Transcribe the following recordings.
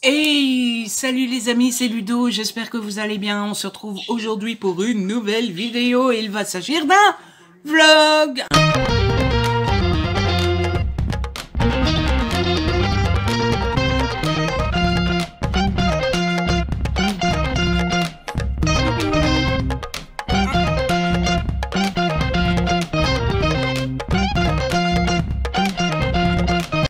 Hey, salut les amis, c'est Ludo, j'espère que vous allez bien. On se retrouve aujourd'hui pour une nouvelle vidéo et il va s'agir d'un vlog.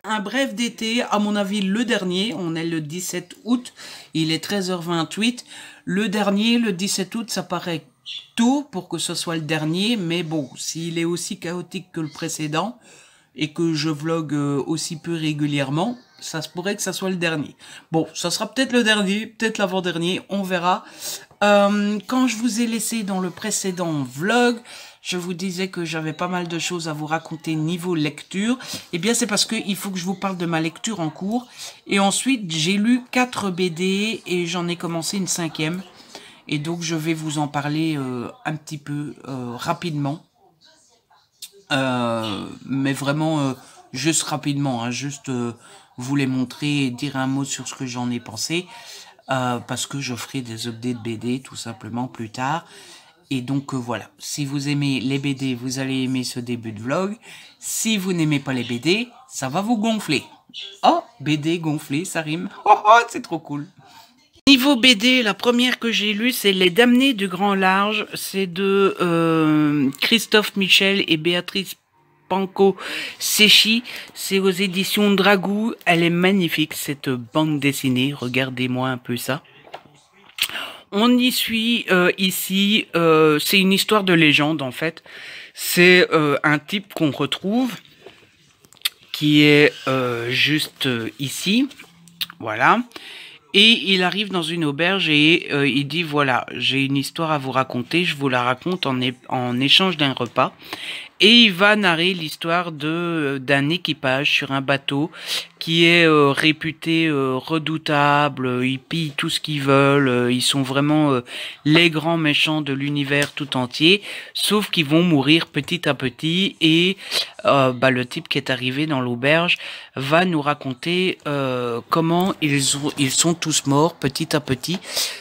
Un bref d'été, à mon avis le dernier, on est le 17 août, il est 13h28. Le dernier, le 17 août, ça paraît tôt pour que ce soit le dernier, mais bon, s'il est aussi chaotique que le précédent et que je vlogue aussi peu régulièrement, ça se pourrait que ça soit le dernier. Bon, ça sera peut-être le dernier, peut-être l'avant-dernier, on verra. Quand je vous ai laissé dans le précédent vlog, je vous disais que j'avais pas mal de choses à vous raconter niveau lecture. Eh bien, c'est parce qu'il faut que je vous parle de ma lecture en cours. Et ensuite, j'ai lu 4 BD et j'en ai commencé une 5e. Et donc, je vais vous en parler un petit peu rapidement. Mais vraiment, juste rapidement, hein, juste vous les montrer et dire un mot sur ce que j'en ai pensé. Parce que je ferai des updates BD tout simplement plus tard. Et donc voilà, si vous aimez les BD, vous allez aimer ce début de vlog. Si vous n'aimez pas les BD, ça va vous gonfler. Oh, BD gonflé, ça rime. Oh, oh, c'est trop cool. Niveau BD, la première que j'ai lue, c'est Les Damnés du Grand Large. C'est de Christophe Michel et Béatrice Panko-Séchi. C'est aux éditions Dragou. Elle est magnifique, cette bande dessinée. Regardez-moi un peu ça. On y suit ici, c'est une histoire de légende en fait. C'est un type qu'on retrouve qui est juste ici, voilà. Et il arrive dans une auberge et il dit voilà, j'ai une histoire à vous raconter, je vous la raconte en échange d'un repas. Et il va narrer l'histoire d'un équipage sur un bateau qui est réputé redoutable. Ils pillent tout ce qu'ils veulent. Ils sont vraiment les grands méchants de l'univers tout entier. Sauf qu'ils vont mourir petit à petit. Et le type qui est arrivé dans l'auberge va nous raconter comment ils sont tous morts petit à petit.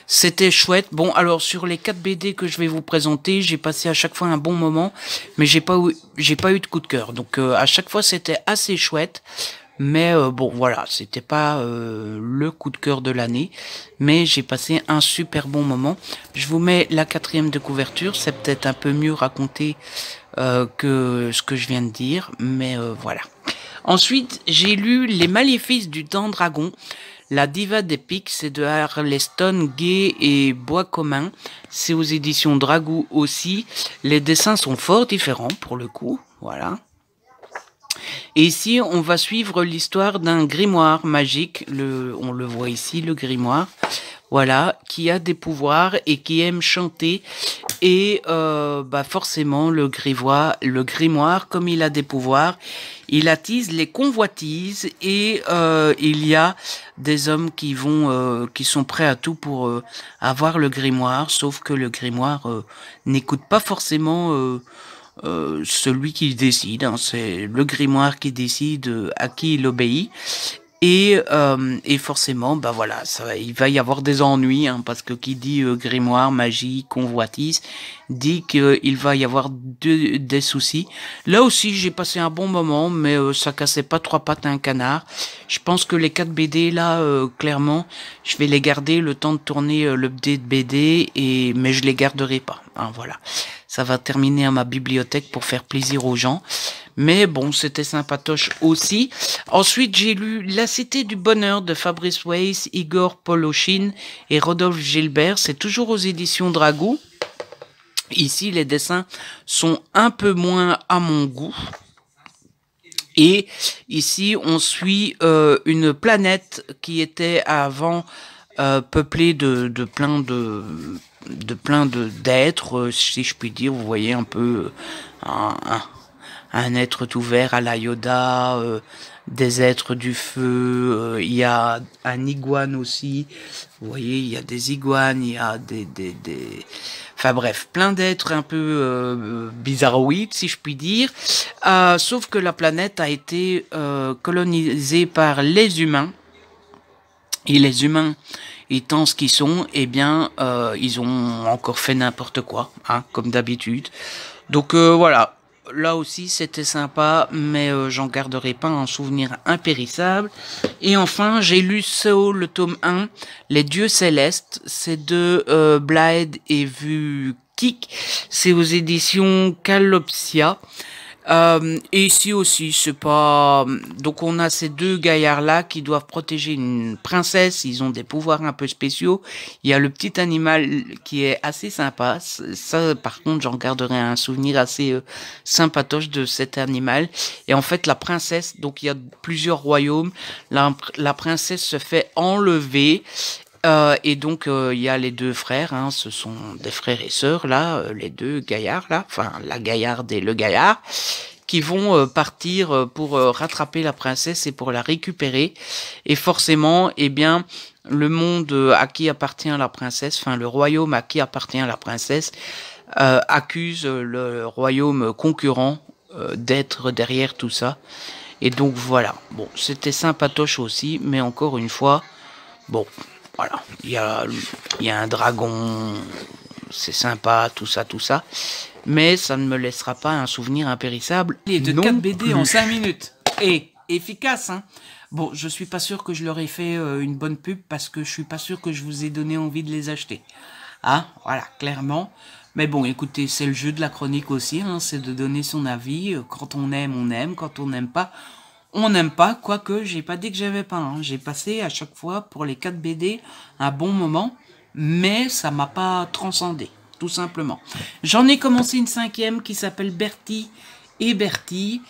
C'était chouette. Bon, alors sur les 4 BD que je vais vous présenter, j'ai passé à chaque fois un bon moment, mais j'ai pas eu de coup de cœur. Donc à chaque fois c'était assez chouette. Mais bon voilà, c'était pas le coup de cœur de l'année, mais j'ai passé un super bon moment. Je vous mets la 4e de couverture, c'est peut-être un peu mieux raconté que ce que je viens de dire, mais voilà. Ensuite, j'ai lu Les Maléfices du Dent Dragon. La diva des pics, c'est de Harleston, Gay et Bois Commun. C'est aux éditions Dragou aussi. Les dessins sont fort différents pour le coup, voilà. Et ici, on va suivre l'histoire d'un grimoire magique. On le voit ici, le grimoire. Voilà, qui a des pouvoirs et qui aime chanter. Et forcément, le grimoire, comme il a des pouvoirs, il attise les convoitises. Et il y a des hommes qui sont prêts à tout pour avoir le grimoire. Sauf que le grimoire n'écoute pas forcément celui qui décide, hein, c'est le grimoire qui décide à qui il obéit. Et forcément, voilà, il va y avoir des ennuis, hein, parce que qui dit grimoire, magie, convoitise, dit qu'il va y avoir des soucis. Là aussi, j'ai passé un bon moment, mais ça cassait pas 3 pattes à un canard. Je pense que les 4 BD, là, clairement, je vais les garder le temps de tourner l'update BD, mais je les garderai pas, hein, voilà. Ça va terminer à ma bibliothèque pour faire plaisir aux gens. Mais bon, c'était sympatoche aussi. Ensuite, j'ai lu La Cité du Bonheur de Fabrice Weiss, Igor Poloshin et Rodolphe Gilbert. C'est toujours aux éditions Dragou. Ici, les dessins sont un peu moins à mon goût. Et ici, on suit une planète qui était avant peuplée de plein d'êtres, si je puis dire. Vous voyez un peu un être tout vert à la Yoda, des êtres du feu, il y a un iguane aussi, vous voyez, il y a des iguanes, il y a enfin bref, plein d'êtres un peu bizarroïdes, si je puis dire, sauf que la planète a été colonisée par les humains, Et les humains étant ce qu'ils sont, eh bien, ils ont encore fait n'importe quoi, hein, comme d'habitude. Donc voilà, là aussi c'était sympa, mais j'en garderai pas un souvenir impérissable. Et enfin, j'ai lu Soul, le tome 1, Les Dieux Célestes, c'est de Blythe et Vu-Kik, c'est aux éditions Calopsia. Et ici aussi, c'est pas... Donc on a ces deux gaillards-là qui doivent protéger une princesse, ils ont des pouvoirs un peu spéciaux. Il y a le petit animal qui est assez sympa. Ça, par contre, j'en garderai un souvenir assez sympatoche de cet animal. Et en fait, la princesse, donc il y a plusieurs royaumes, la princesse se fait enlever. Et donc il y a les deux frères, hein, ce sont des frères et sœurs là, les deux gaillards là, enfin la gaillarde et le gaillard, qui vont partir pour rattraper la princesse et pour la récupérer. Et forcément, eh bien, le monde à qui appartient la princesse, enfin le royaume à qui appartient la princesse, accuse le royaume concurrent d'être derrière tout ça. Et donc voilà, bon, c'était sympatoche aussi, mais encore une fois, bon. Voilà, il y a un dragon, c'est sympa, tout ça, mais ça ne me laissera pas un souvenir impérissable. Et de 4 BD en 5 minutes. Et efficace, hein. Bon, je suis pas sûr que je leur ai fait une bonne pub parce que je suis pas sûr que je vous ai donné envie de les acheter. Hein, voilà, clairement. Mais bon, écoutez, c'est le jeu de la chronique aussi, hein, c'est de donner son avis. Quand on aime, quand on n'aime pas, on n'aime pas, quoique j'ai pas dit que j'avais pas, hein. J'ai passé à chaque fois pour les 4 BD un bon moment, mais ça m'a pas transcendé, tout simplement. J'en ai commencé une 5e qui s'appelle Bertie et Bertie.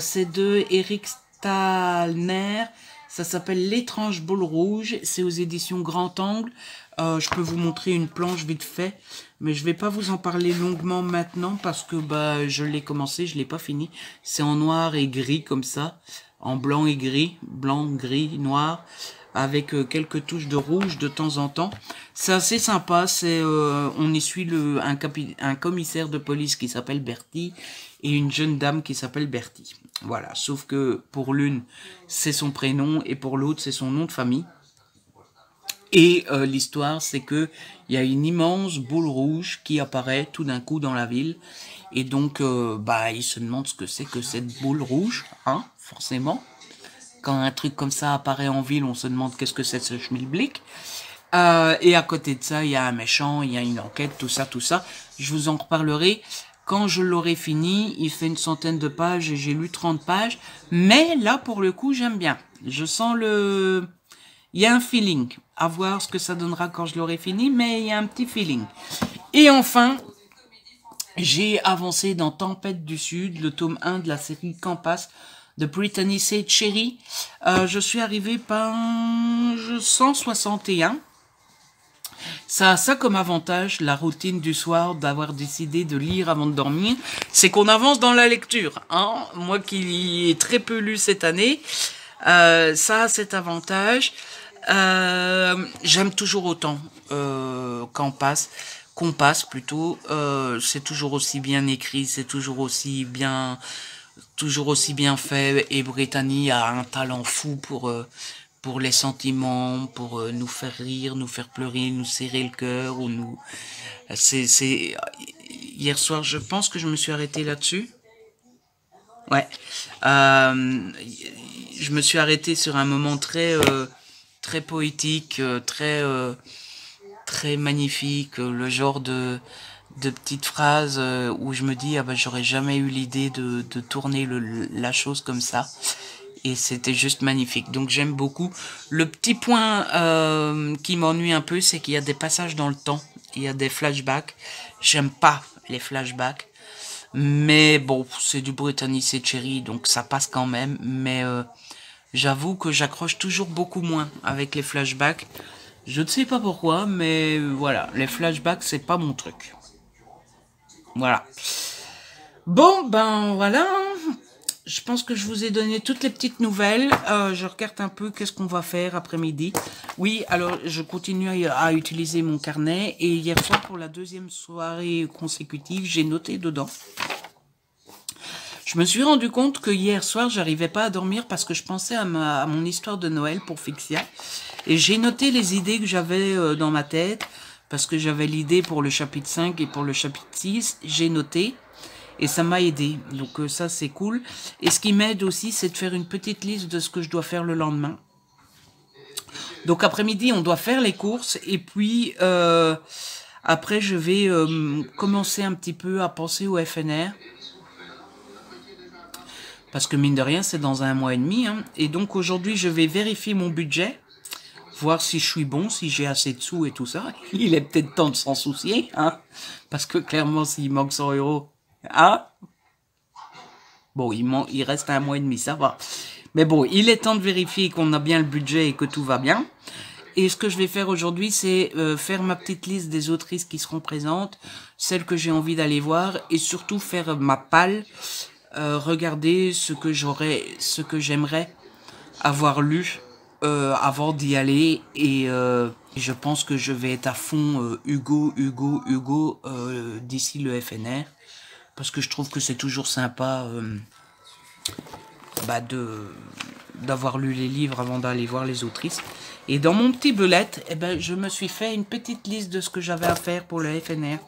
C'est de Eric Stalner. Ça s'appelle L'étrange boule rouge. C'est aux éditions Grand Angle. Je peux vous montrer une planche vite fait, mais je vais pas vous en parler longuement maintenant parce que bah je l'ai commencé, je l'ai pas fini. C'est en noir et gris comme ça, en blanc et gris, blanc, gris, noir, avec quelques touches de rouge de temps en temps. C'est assez sympa. C'est on y suit un commissaire de police qui s'appelle Bertie et une jeune dame qui s'appelle Bertie. Voilà, sauf que pour l'une c'est son prénom et pour l'autre c'est son nom de famille. Et l'histoire, c'est que il y a une immense boule rouge qui apparaît tout d'un coup dans la ville. Et donc, bah, ils se demandent ce que c'est que cette boule rouge, hein, forcément. Quand un truc comme ça apparaît en ville, on se demande qu'est-ce que c'est ce schmilblick. Et à côté de ça, il y a un méchant, il y a une enquête, tout ça, tout ça. Je vous en reparlerai quand je l'aurai fini. Il fait une centaine de pages et j'ai lu 30 pages. Mais là, pour le coup, j'aime bien. Je sens le... Il y a un feeling, à voir ce que ça donnera quand je l'aurai fini, mais il y a un petit feeling. Et enfin, j'ai avancé dans Tempête du Sud, le tome 1 de la série Campus de Brittany C. Cherry. Je suis arrivé page 161. Ça a ça comme avantage, la routine du soir, d'avoir décidé de lire avant de dormir, c'est qu'on avance dans la lecture. Hein. Moi qui ai très peu lu cette année, ça a cet avantage. J'aime toujours autant qu'on passe plutôt. C'est toujours aussi bien écrit, c'est toujours aussi bien fait. Et Brittany a un talent fou pour les sentiments, pour nous faire rire, nous faire pleurer, nous serrer le cœur ou nous. Hier soir, je pense que je me suis arrêté là-dessus. Ouais. Je me suis arrêté sur un moment très poétique, très magnifique, le genre de petites phrases où je me dis ah bah j'aurais jamais eu l'idée de tourner la chose comme ça. Et c'était juste magnifique. Donc j'aime beaucoup. Le petit point qui m'ennuie un peu, c'est qu'il y a des passages dans le temps. Il y a des flashbacks. J'aime pas les flashbacks. Mais bon, c'est du Brittany C. Cherry, donc ça passe quand même. Mais j'avoue que j'accroche toujours beaucoup moins avec les flashbacks. Je ne sais pas pourquoi, mais voilà, les flashbacks, c'est pas mon truc. Voilà. Bon, ben voilà. Je pense que je vous ai donné toutes les petites nouvelles. Je regarde un peu qu'est-ce qu'on va faire après-midi. Oui, alors je continue à utiliser mon carnet. Et hier soir, pour la deuxième soirée consécutive, j'ai noté dedans. Je me suis rendu compte que hier soir, j'arrivais pas à dormir parce que je pensais à mon histoire de Noël pour Fixia. Et j'ai noté les idées que j'avais dans ma tête, parce que j'avais l'idée pour le chapitre 5 et pour le chapitre 6, j'ai noté, et ça m'a aidé. Donc ça, c'est cool. Et ce qui m'aide aussi, c'est de faire une petite liste de ce que je dois faire le lendemain. Donc après-midi, on doit faire les courses, et puis après, je vais commencer un petit peu à penser au FNR. Parce que mine de rien, c'est dans 1 mois et demi. Hein. Et donc aujourd'hui, je vais vérifier mon budget, voir si je suis bon, si j'ai assez de sous et tout ça. Il est peut-être temps de s'en soucier, hein. Parce que clairement, s'il manque 100 euros, hein. Bon, il reste 1 mois et demi, ça va. Mais bon, il est temps de vérifier qu'on a bien le budget et que tout va bien. Et ce que je vais faire aujourd'hui, c'est faire ma petite liste des autrices qui seront présentes, celles que j'ai envie d'aller voir, et surtout faire ma palle. Regarder ce que j'aimerais avoir lu avant d'y aller, et je pense que je vais être à fond Hugo d'ici le FNR, parce que je trouve que c'est toujours sympa d'avoir lu les livres avant d'aller voir les autrices. Et dans mon petit bullet, eh ben, je me suis fait une petite liste de ce que j'avais à faire pour le FNR.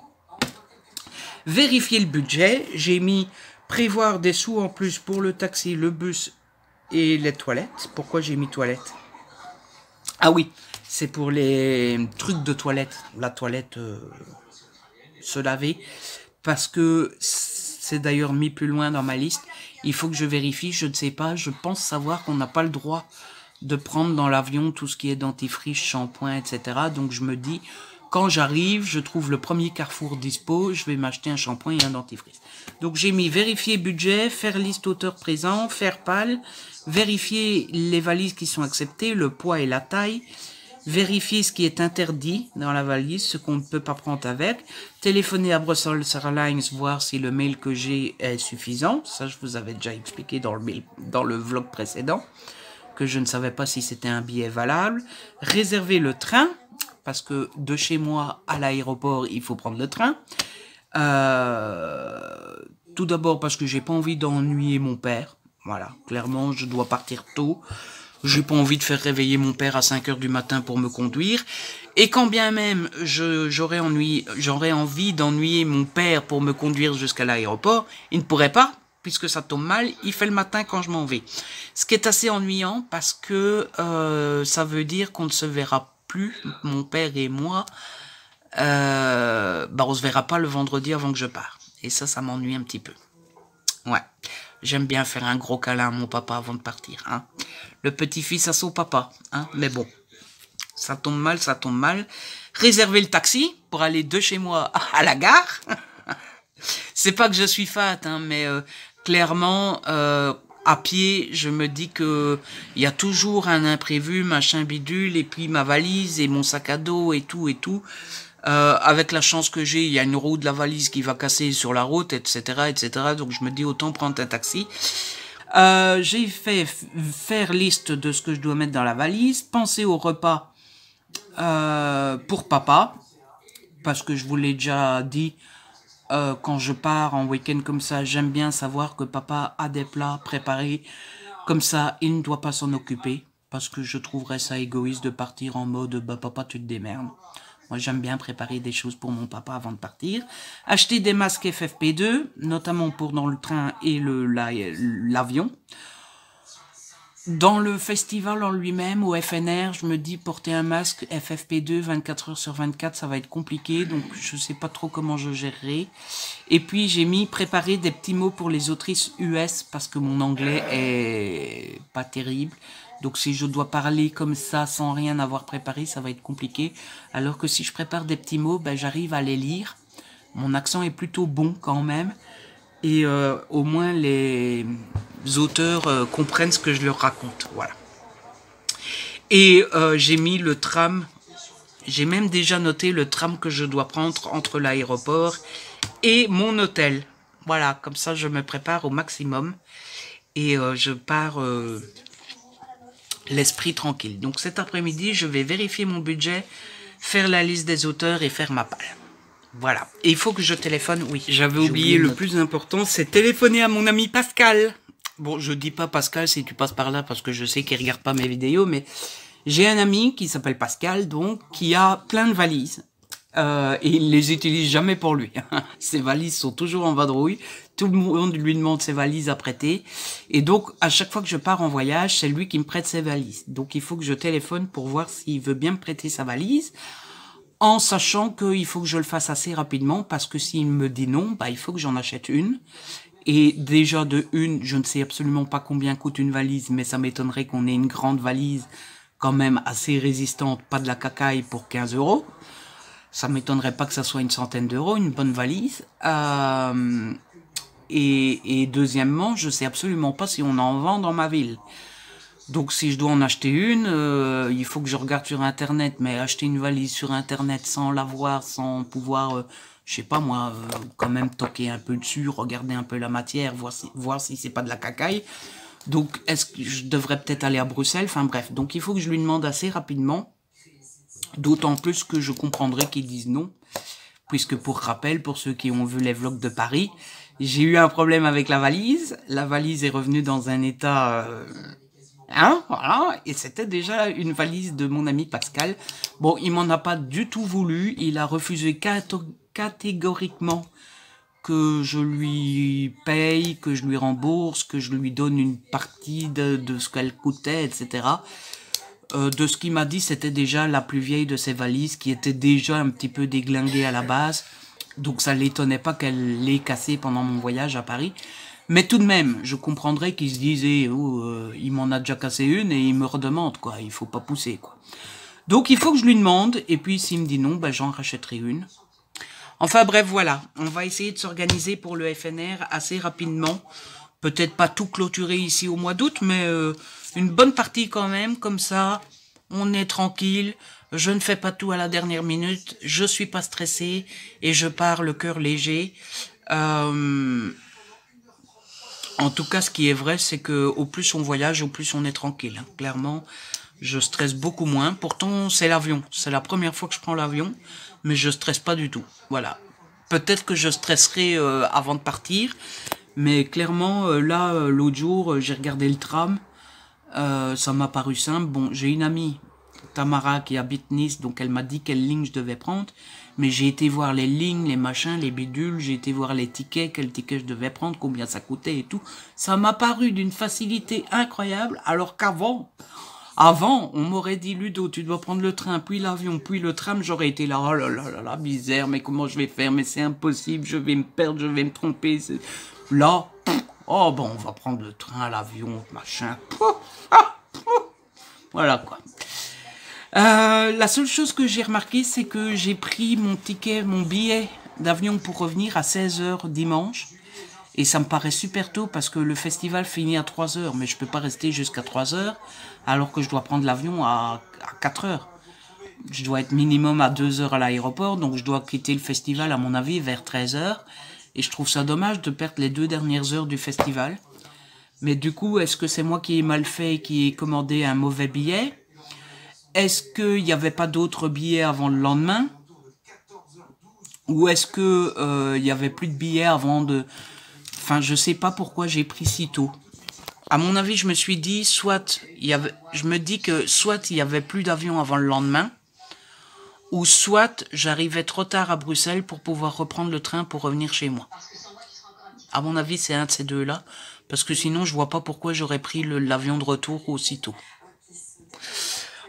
Vérifier le budget, j'ai mis prévoir des sous en plus pour le taxi, le bus et les toilettes. Pourquoi j'ai mis toilettes? Ah oui, c'est pour les trucs de toilette. La toilette se laver. Parce que c'est d'ailleurs mis plus loin dans ma liste. Il faut que je vérifie, je ne sais pas. Je pense savoir qu'on n'a pas le droit de prendre dans l'avion tout ce qui est dentifrice, shampoing, etc. Donc je me dis, quand j'arrive, je trouve le premier Carrefour dispo, je vais m'acheter un shampoing et un dentifrice. Donc j'ai mis vérifier budget, faire liste auteur présent, faire pal, vérifier les valises qui sont acceptées, le poids et la taille, vérifier ce qui est interdit dans la valise, ce qu'on ne peut pas prendre avec, téléphoner à Brussels Airlines, voir si le mail que j'ai est suffisant. Ça, je vous avais déjà expliqué dans le vlog précédent, que je ne savais pas si c'était un billet valable. Réserver le train, parce que de chez moi à l'aéroport, il faut prendre le train. Tout d'abord parce que j'ai pas envie d'ennuyer mon père. Voilà, clairement, je dois partir tôt. J'ai pas envie de faire réveiller mon père à 5 heures du matin pour me conduire. Et quand bien même j'aurais envie d'ennuyer mon père pour me conduire jusqu'à l'aéroport, il ne pourrait pas, puisque ça tombe mal, il fait le matin quand je m'en vais. Ce qui est assez ennuyant parce que ça veut dire qu'on ne se verra plus, mon père et moi, on se verra pas le vendredi avant que je pars. Et ça m'ennuie un petit peu. Ouais, j'aime bien faire un gros câlin à mon papa avant de partir, hein. Le petit-fils à son papa, hein. Mais bon, ça tombe mal, ça tombe mal. Réserver le taxi pour aller de chez moi à la gare. C'est pas que je suis fat, hein, mais clairement, à pied, je me dis que il y a toujours un imprévu, machin bidule, et puis ma valise et mon sac à dos et tout et tout. Avec la chance que j'ai, il y a une roue de la valise qui va casser sur la route, etc., etc. Donc je me dis autant prendre un taxi. J'ai fait faire liste de ce que je dois mettre dans la valise, penser au repas pour papa, parce que je vous l'ai déjà dit. Quand je pars en week-end comme ça, j'aime bien savoir que papa a des plats préparés. Comme ça, il ne doit pas s'en occuper. Parce que je trouverais ça égoïste de partir en mode « bah papa, tu te démerdes ». Moi, j'aime bien préparer des choses pour mon papa avant de partir. Acheter des masques FFP2, notamment pour dans le train et l'avion. Dans le festival en lui-même, au FNR, je me dis porter un masque FFP2 24 heures sur 24, ça va être compliqué, donc je sais pas trop comment je gérerai. Et puis j'ai mis préparer des petits mots pour les autrices US, parce que mon anglais est pas terrible. Donc si je dois parler comme ça, sans rien avoir préparé, ça va être compliqué. Alors que si je prépare des petits mots, ben, j'arrive à les lire. Mon accent est plutôt bon quand même. Et au moins les auteurs comprennent ce que je leur raconte. Voilà. Et j'ai mis le tram. J'ai même déjà noté le tram que je dois prendre entre l'aéroport et mon hôtel. Voilà, comme ça je me prépare au maximum. Et je pars l'esprit tranquille. Donc cet après-midi, je vais vérifier mon budget, faire la liste des auteurs et faire ma palle. Voilà. Et il faut que je téléphone, oui. J'avais oublié le plus important, c'est téléphoner à mon ami Pascal. Bon, je dis pas Pascal si tu passes par là parce que je sais qu'il regarde pas mes vidéos, mais J'ai un ami qui s'appelle Pascal, donc, qui a plein de valises. Et il les utilise jamais pour lui. Ses valises sont toujours en vadrouille. Tout le monde lui demande ses valises à prêter. Et donc, à chaque fois que je pars en voyage, c'est lui qui me prête ses valises. Donc, il faut que je téléphone pour voir s'il veut bien me prêter sa valise, en sachant qu'il faut que je le fasse assez rapidement, parce que s'il me dit non, bah, il faut que j'en achète une. Et déjà de une, je ne sais absolument pas combien coûte une valise, mais ça m'étonnerait qu'on ait une grande valise quand même assez résistante, pas de la cacaille pour 15 €. Ça m'étonnerait pas que ça soit une centaine d'euros, une bonne valise. Et deuxièmement, je sais absolument pas si on en vend dans ma ville. Donc si je dois en acheter une, il faut que je regarde sur Internet. Mais acheter une valise sur Internet sans l'avoir, sans pouvoir, je sais pas moi, quand même toquer un peu dessus, regarder un peu la matière, voir si c'est pas de la cacaille. Donc est-ce que je devrais peut-être aller à Bruxelles? Enfin bref, donc il faut que je lui demande assez rapidement. D'autant plus que je comprendrais qu'ils disent non. Puisque pour rappel, pour ceux qui ont vu les vlogs de Paris, j'ai eu un problème avec la valise. La valise est revenue dans un état... voilà, et c'était déjà une valise de mon ami Pascal. Bon, il m'en a pas du tout voulu. Il a refusé catégoriquement que je lui paye, que je lui rembourse, que je lui donne une partie de ce qu'elle coûtait, etc. De ce qu'il m'a dit, c'était déjà la plus vieille de ses valises, qui était déjà un petit peu déglinguée à la base. Donc ça l'étonnait pas qu'elle l'ait cassée pendant mon voyage à Paris. Mais tout de même, je comprendrais qu'il se disait, il m'en a déjà cassé une et il me redemande, quoi. Il faut pas pousser, quoi. Donc il faut que je lui demande, et puis s'il me dit non, ben j'en rachèterai une. Enfin bref, voilà. On va essayer de s'organiser pour le FNR assez rapidement. Peut-être pas tout clôturer ici au mois d'août, mais une bonne partie quand même. Comme ça, on est tranquille. Je ne fais pas tout à la dernière minute. Je suis pas stressé et je pars le cœur léger. En tout cas, ce qui est vrai, c'est que au plus on voyage, au plus on est tranquille. Hein. Clairement, je stresse beaucoup moins. Pourtant, c'est l'avion. C'est la première fois que je prends l'avion, mais je stresse pas du tout. Voilà. Peut-être que je stresserai avant de partir, mais clairement, là, l'autre jour, j'ai regardé le tram. Ça m'a paru simple. Bon, j'ai une amie, Tamara, qui habite Nice, donc elle m'a dit quelle ligne je devais prendre. Mais j'ai été voir les lignes, les machins, les bidules, j'ai été voir les tickets, quel ticket je devais prendre, combien ça coûtait et tout. Ça m'a paru d'une facilité incroyable, alors qu'avant, on m'aurait dit, Ludo, tu dois prendre le train, puis l'avion, puis le tram, j'aurais été là, oh là là là là, misère, mais comment je vais faire, mais c'est impossible, je vais me perdre, je vais me tromper. Là, oh bon, on va prendre le train, l'avion, machin. Voilà quoi. La seule chose que j'ai remarqué, c'est que j'ai pris mon billet d'avion pour revenir à 16 h dimanche. Et ça me paraît super tôt parce que le festival finit à 3 h. Mais je peux pas rester jusqu'à 3 h alors que je dois prendre l'avion à 4 h. Je dois être minimum à 2 h à l'aéroport. Donc je dois quitter le festival à mon avis vers 13 h. Et je trouve ça dommage de perdre les 2 dernières heures du festival. Mais du coup, est-ce que c'est moi qui ai mal fait et qui ai commandé un mauvais billet ? Est-ce qu'il n'y avait pas d'autres billets avant le lendemain? Ou est-ce que il y avait plus de billets avant de... Enfin, je sais pas pourquoi j'ai pris si tôt. À mon avis, je me suis dit, je me dis que soit il y avait plus d'avions avant le lendemain, ou soit j'arrivais trop tard à Bruxelles pour pouvoir reprendre le train pour revenir chez moi. À mon avis, c'est un de ces deux-là, parce que sinon, je vois pas pourquoi j'aurais pris l'avion de retour aussitôt.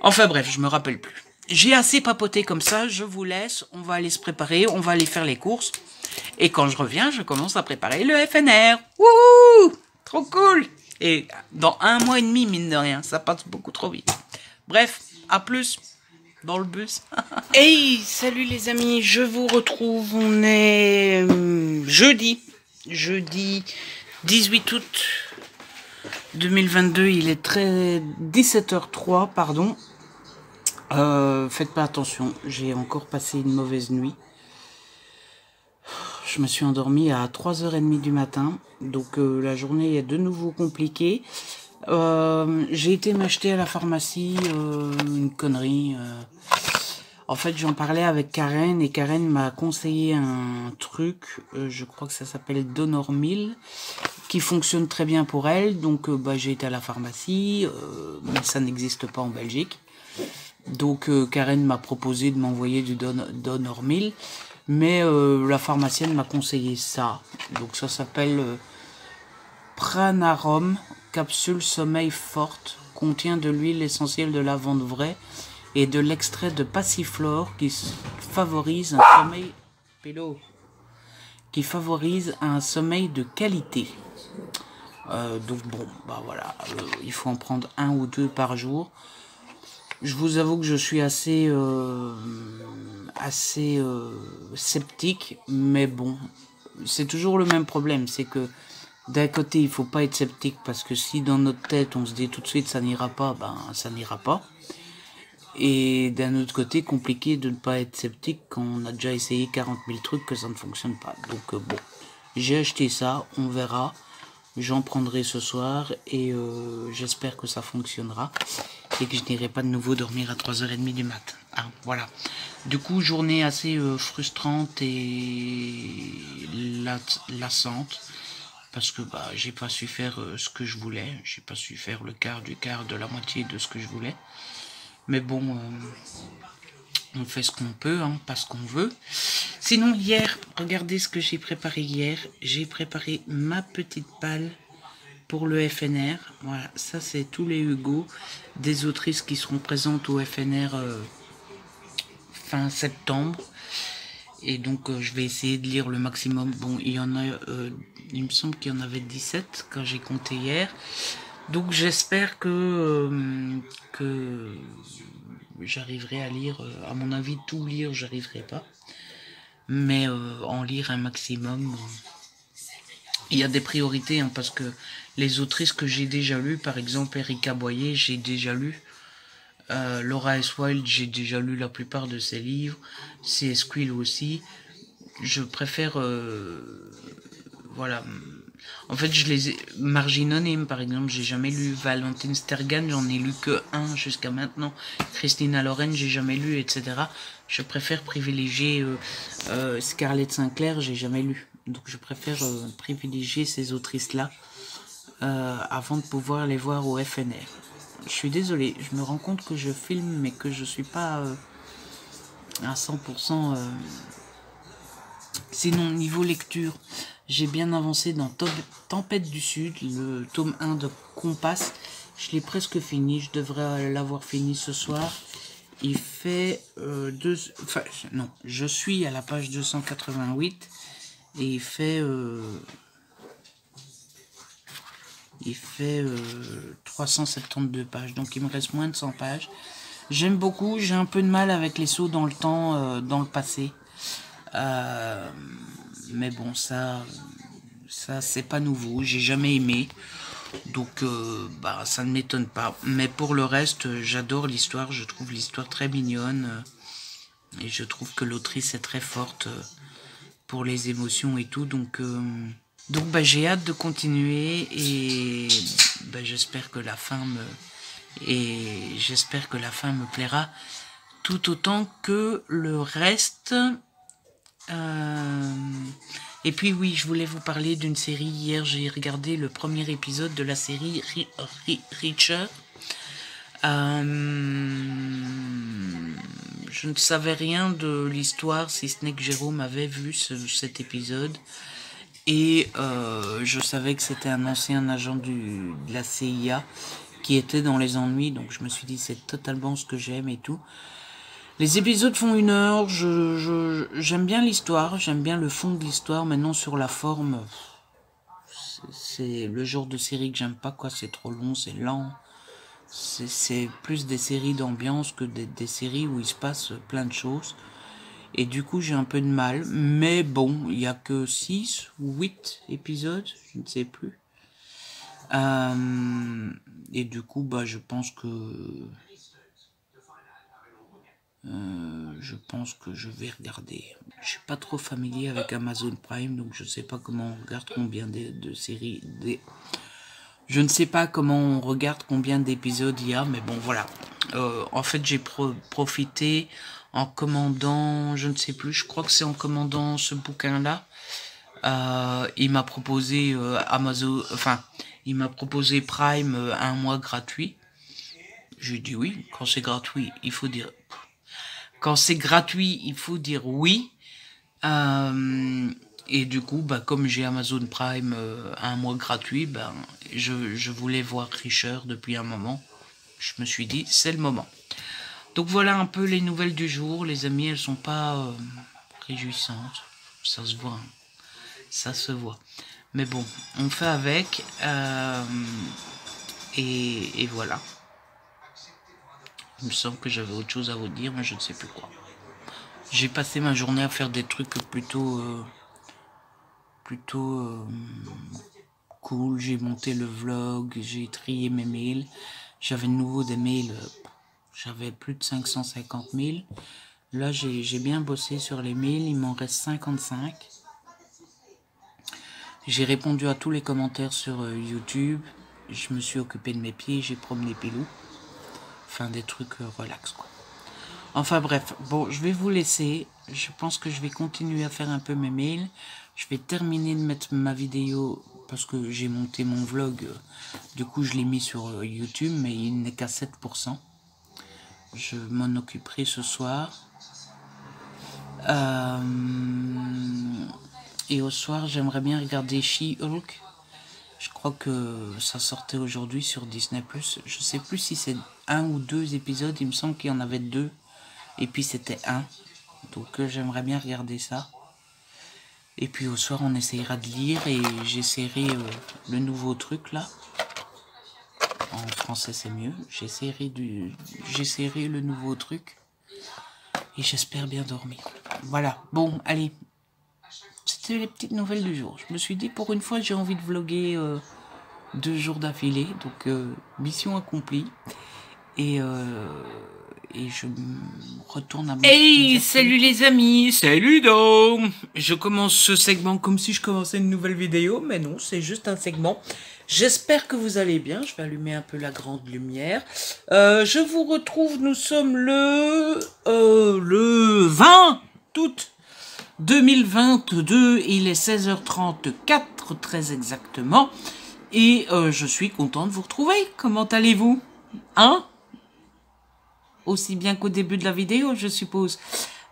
Enfin bref, je me rappelle plus. J'ai assez papoté comme ça, je vous laisse, on va aller se préparer, on va aller faire les courses. Et quand je reviens, je commence à préparer le FNR. Wouhou! Trop cool! Et dans 1 mois et demi, mine de rien, ça passe beaucoup trop vite. Bref, à plus dans le bus. Hey, salut les amis, je vous retrouve, on est jeudi 18 août 2022, il est 17h03, pardon. Faites pas attention, j'ai encore passé une mauvaise nuit. Je me suis endormi à 3h30 du matin, donc la journée est de nouveau compliquée. J'ai été m'acheter à la pharmacie une connerie. En fait, j'en parlais avec Karen et Karen m'a conseillé un truc, je crois que ça s'appelle Donormil, qui fonctionne très bien pour elle. Donc j'ai été à la pharmacie, mais ça n'existe pas en Belgique. Donc Karen m'a proposé de m'envoyer du Donormil, mais la pharmacienne m'a conseillé ça. Donc ça s'appelle Pranarum, capsule sommeil forte, contient de l'huile essentielle de lavande vraie et de l'extrait de passiflore favorise un sommeil qui favorise un sommeil de qualité. Donc bon, bah voilà, il faut en prendre 1 ou 2 par jour. Je vous avoue que je suis assez sceptique, mais bon, c'est toujours le même problème, c'est que d'un côté il faut pas être sceptique parce que si dans notre tête on se dit tout de suite ça n'ira pas, ben ça n'ira pas. Et d'un autre côté, compliqué de ne pas être sceptique quand on a déjà essayé 40 000 trucs que ça ne fonctionne pas. Donc bon, j'ai acheté ça, on verra. J'en prendrai ce soir et j'espère que ça fonctionnera et que je n'irai pas de nouveau dormir à 3h30 du matin. Hein, voilà. Du coup, journée assez frustrante et lassante parce que bah j'ai pas su faire ce que je voulais. J'ai pas su faire le quart du quart de la moitié de ce que je voulais. Mais bon, on fait ce qu'on peut, hein, pas ce qu'on veut. Sinon, hier, regardez ce que j'ai préparé hier. J'ai préparé ma petite palle pour le FNR. Voilà, ça c'est tous les Hugo des autrices qui seront présentes au FNR fin septembre. Et donc, je vais essayer de lire le maximum. Bon, il y en a, il me semble qu'il y en avait 17 quand j'ai compté hier. Donc j'espère que j'arriverai à lire, à mon avis tout lire j'arriverai pas, mais en lire un maximum. Il y a des priorités hein, parce que les autrices que j'ai déjà lues, par exemple Erika Boyer, j'ai déjà lu, Laura S. Wilde, j'ai déjà lu la plupart de ses livres, C.S. Quill aussi. Je préfère voilà. En fait, je les ai... Margie Nonem, par exemple, j'ai jamais lu. Valentine Stergan, j'en ai lu que un jusqu'à maintenant. Christina Loren, j'ai jamais lu, etc. Je préfère privilégier Scarlett Sinclair, j'ai jamais lu. Donc je préfère privilégier ces autrices-là avant de pouvoir les voir au FNR. Je suis désolé, je me rends compte que je filme, mais que je suis pas à 100%... Sinon, niveau lecture, j'ai bien avancé dans Tempête du Sud, le tome 1 de Compass. Je l'ai presque fini, je devrais l'avoir fini ce soir. Il fait enfin, non, je suis à la page 288 et il fait 372 pages, donc il me reste moins de 100 pages. J'aime beaucoup, j'ai un peu de mal avec les sauts dans le temps, dans le passé. Mais bon, ça c'est pas nouveau, j'ai jamais aimé, donc bah ça ne m'étonne pas. Mais pour le reste, j'adore l'histoire, je trouve l'histoire très mignonne et je trouve que l'autrice est très forte pour les émotions et tout, donc bah j'ai hâte de continuer et bah, j'espère que la fin me plaira tout autant que le reste. Et puis oui, je voulais vous parler d'une série. Hier, j'ai regardé le premier épisode de la série Reacher. Je ne savais rien de l'histoire, si ce n'est que Jérôme avait vu cet épisode. Et je savais que c'était un ancien agent de la CIA qui était dans les ennuis. Donc je me suis dit, c'est totalement ce que j'aime et tout. Les épisodes font 1 heure, j'aime bien l'histoire, j'aime bien le fond de l'histoire. Maintenant sur la forme, c'est le genre de série que j'aime pas, quoi. C'est trop long, c'est lent. C'est plus des séries d'ambiance que des séries où il se passe plein de choses. Et du coup j'ai un peu de mal, mais bon, il y a que 6 ou 8 épisodes, je ne sais plus. Et du coup bah je pense que je vais regarder. Je suis pas trop familier avec Amazon Prime, donc je sais pas comment on regarde combien de séries. Je ne sais pas comment on regarde combien d'épisodes il y a, mais bon voilà. En fait, j'ai profité en commandant, je ne sais plus, je crois que c'est en commandant ce bouquin-là. Il m'a proposé Amazon, enfin, il m'a proposé Prime 1 mois gratuit. Je lui dis oui. Quand c'est gratuit, il faut dire... Quand c'est gratuit, il faut dire oui. Et du coup, bah, comme j'ai Amazon Prime un mois gratuit, ben, je voulais voir Richer depuis un moment. Je me suis dit, c'est le moment. Donc voilà un peu les nouvelles du jour. Les amis, elles sont pas réjouissantes. Ça se voit. Hein. Ça se voit. Mais bon, on fait avec. Et voilà. Il me semble que j'avais autre chose à vous dire, mais je ne sais plus quoi. J'ai passé ma journée à faire des trucs plutôt cool. J'ai monté le vlog, j'ai trié mes mails. J'avais de nouveau des mails, j'avais plus de 550 000. Là, j'ai bien bossé sur les mails, il m'en reste 55. J'ai répondu à tous les commentaires sur YouTube. Je me suis occupé de mes pieds, j'ai promené Pilou. Enfin, des trucs relax, quoi. Enfin bref, bon, je vais vous laisser. Je pense que je vais continuer à faire un peu mes mails. Je vais terminer de mettre ma vidéo parce que j'ai monté mon vlog. Du coup, je l'ai mis sur YouTube, mais il n'est qu'à 7%. Je m'en occuperai ce soir. Et au soir, j'aimerais bien regarder She-Hulk. Je crois que ça sortait aujourd'hui sur Disney+. Je sais plus si c'est 1 ou 2 épisodes. Il me semble qu'il y en avait 2. Et puis c'était 1. Donc j'aimerais bien regarder ça. Et puis au soir on essayera de lire et j'essaierai le nouveau truc là. En français c'est mieux. J'essaierai le nouveau truc. Et j'espère bien dormir. Voilà. Bon, allez. C'était les petites nouvelles du jour. Je me suis dit pour une fois j'ai envie de vlogger 2 jours d'affilée. Donc mission accomplie. Et je retourne à mon... Hey, salut les amis, salut donc. Je commence ce segment comme si je commençais une nouvelle vidéo, mais non, c'est juste un segment. J'espère que vous allez bien, je vais allumer un peu la grande lumière. Je vous retrouve, nous sommes le 20 août 2022, il est 16h34, très exactement. Et je suis content de vous retrouver, comment allez-vous? Hein? Aussi bien qu'au début de la vidéo, je suppose.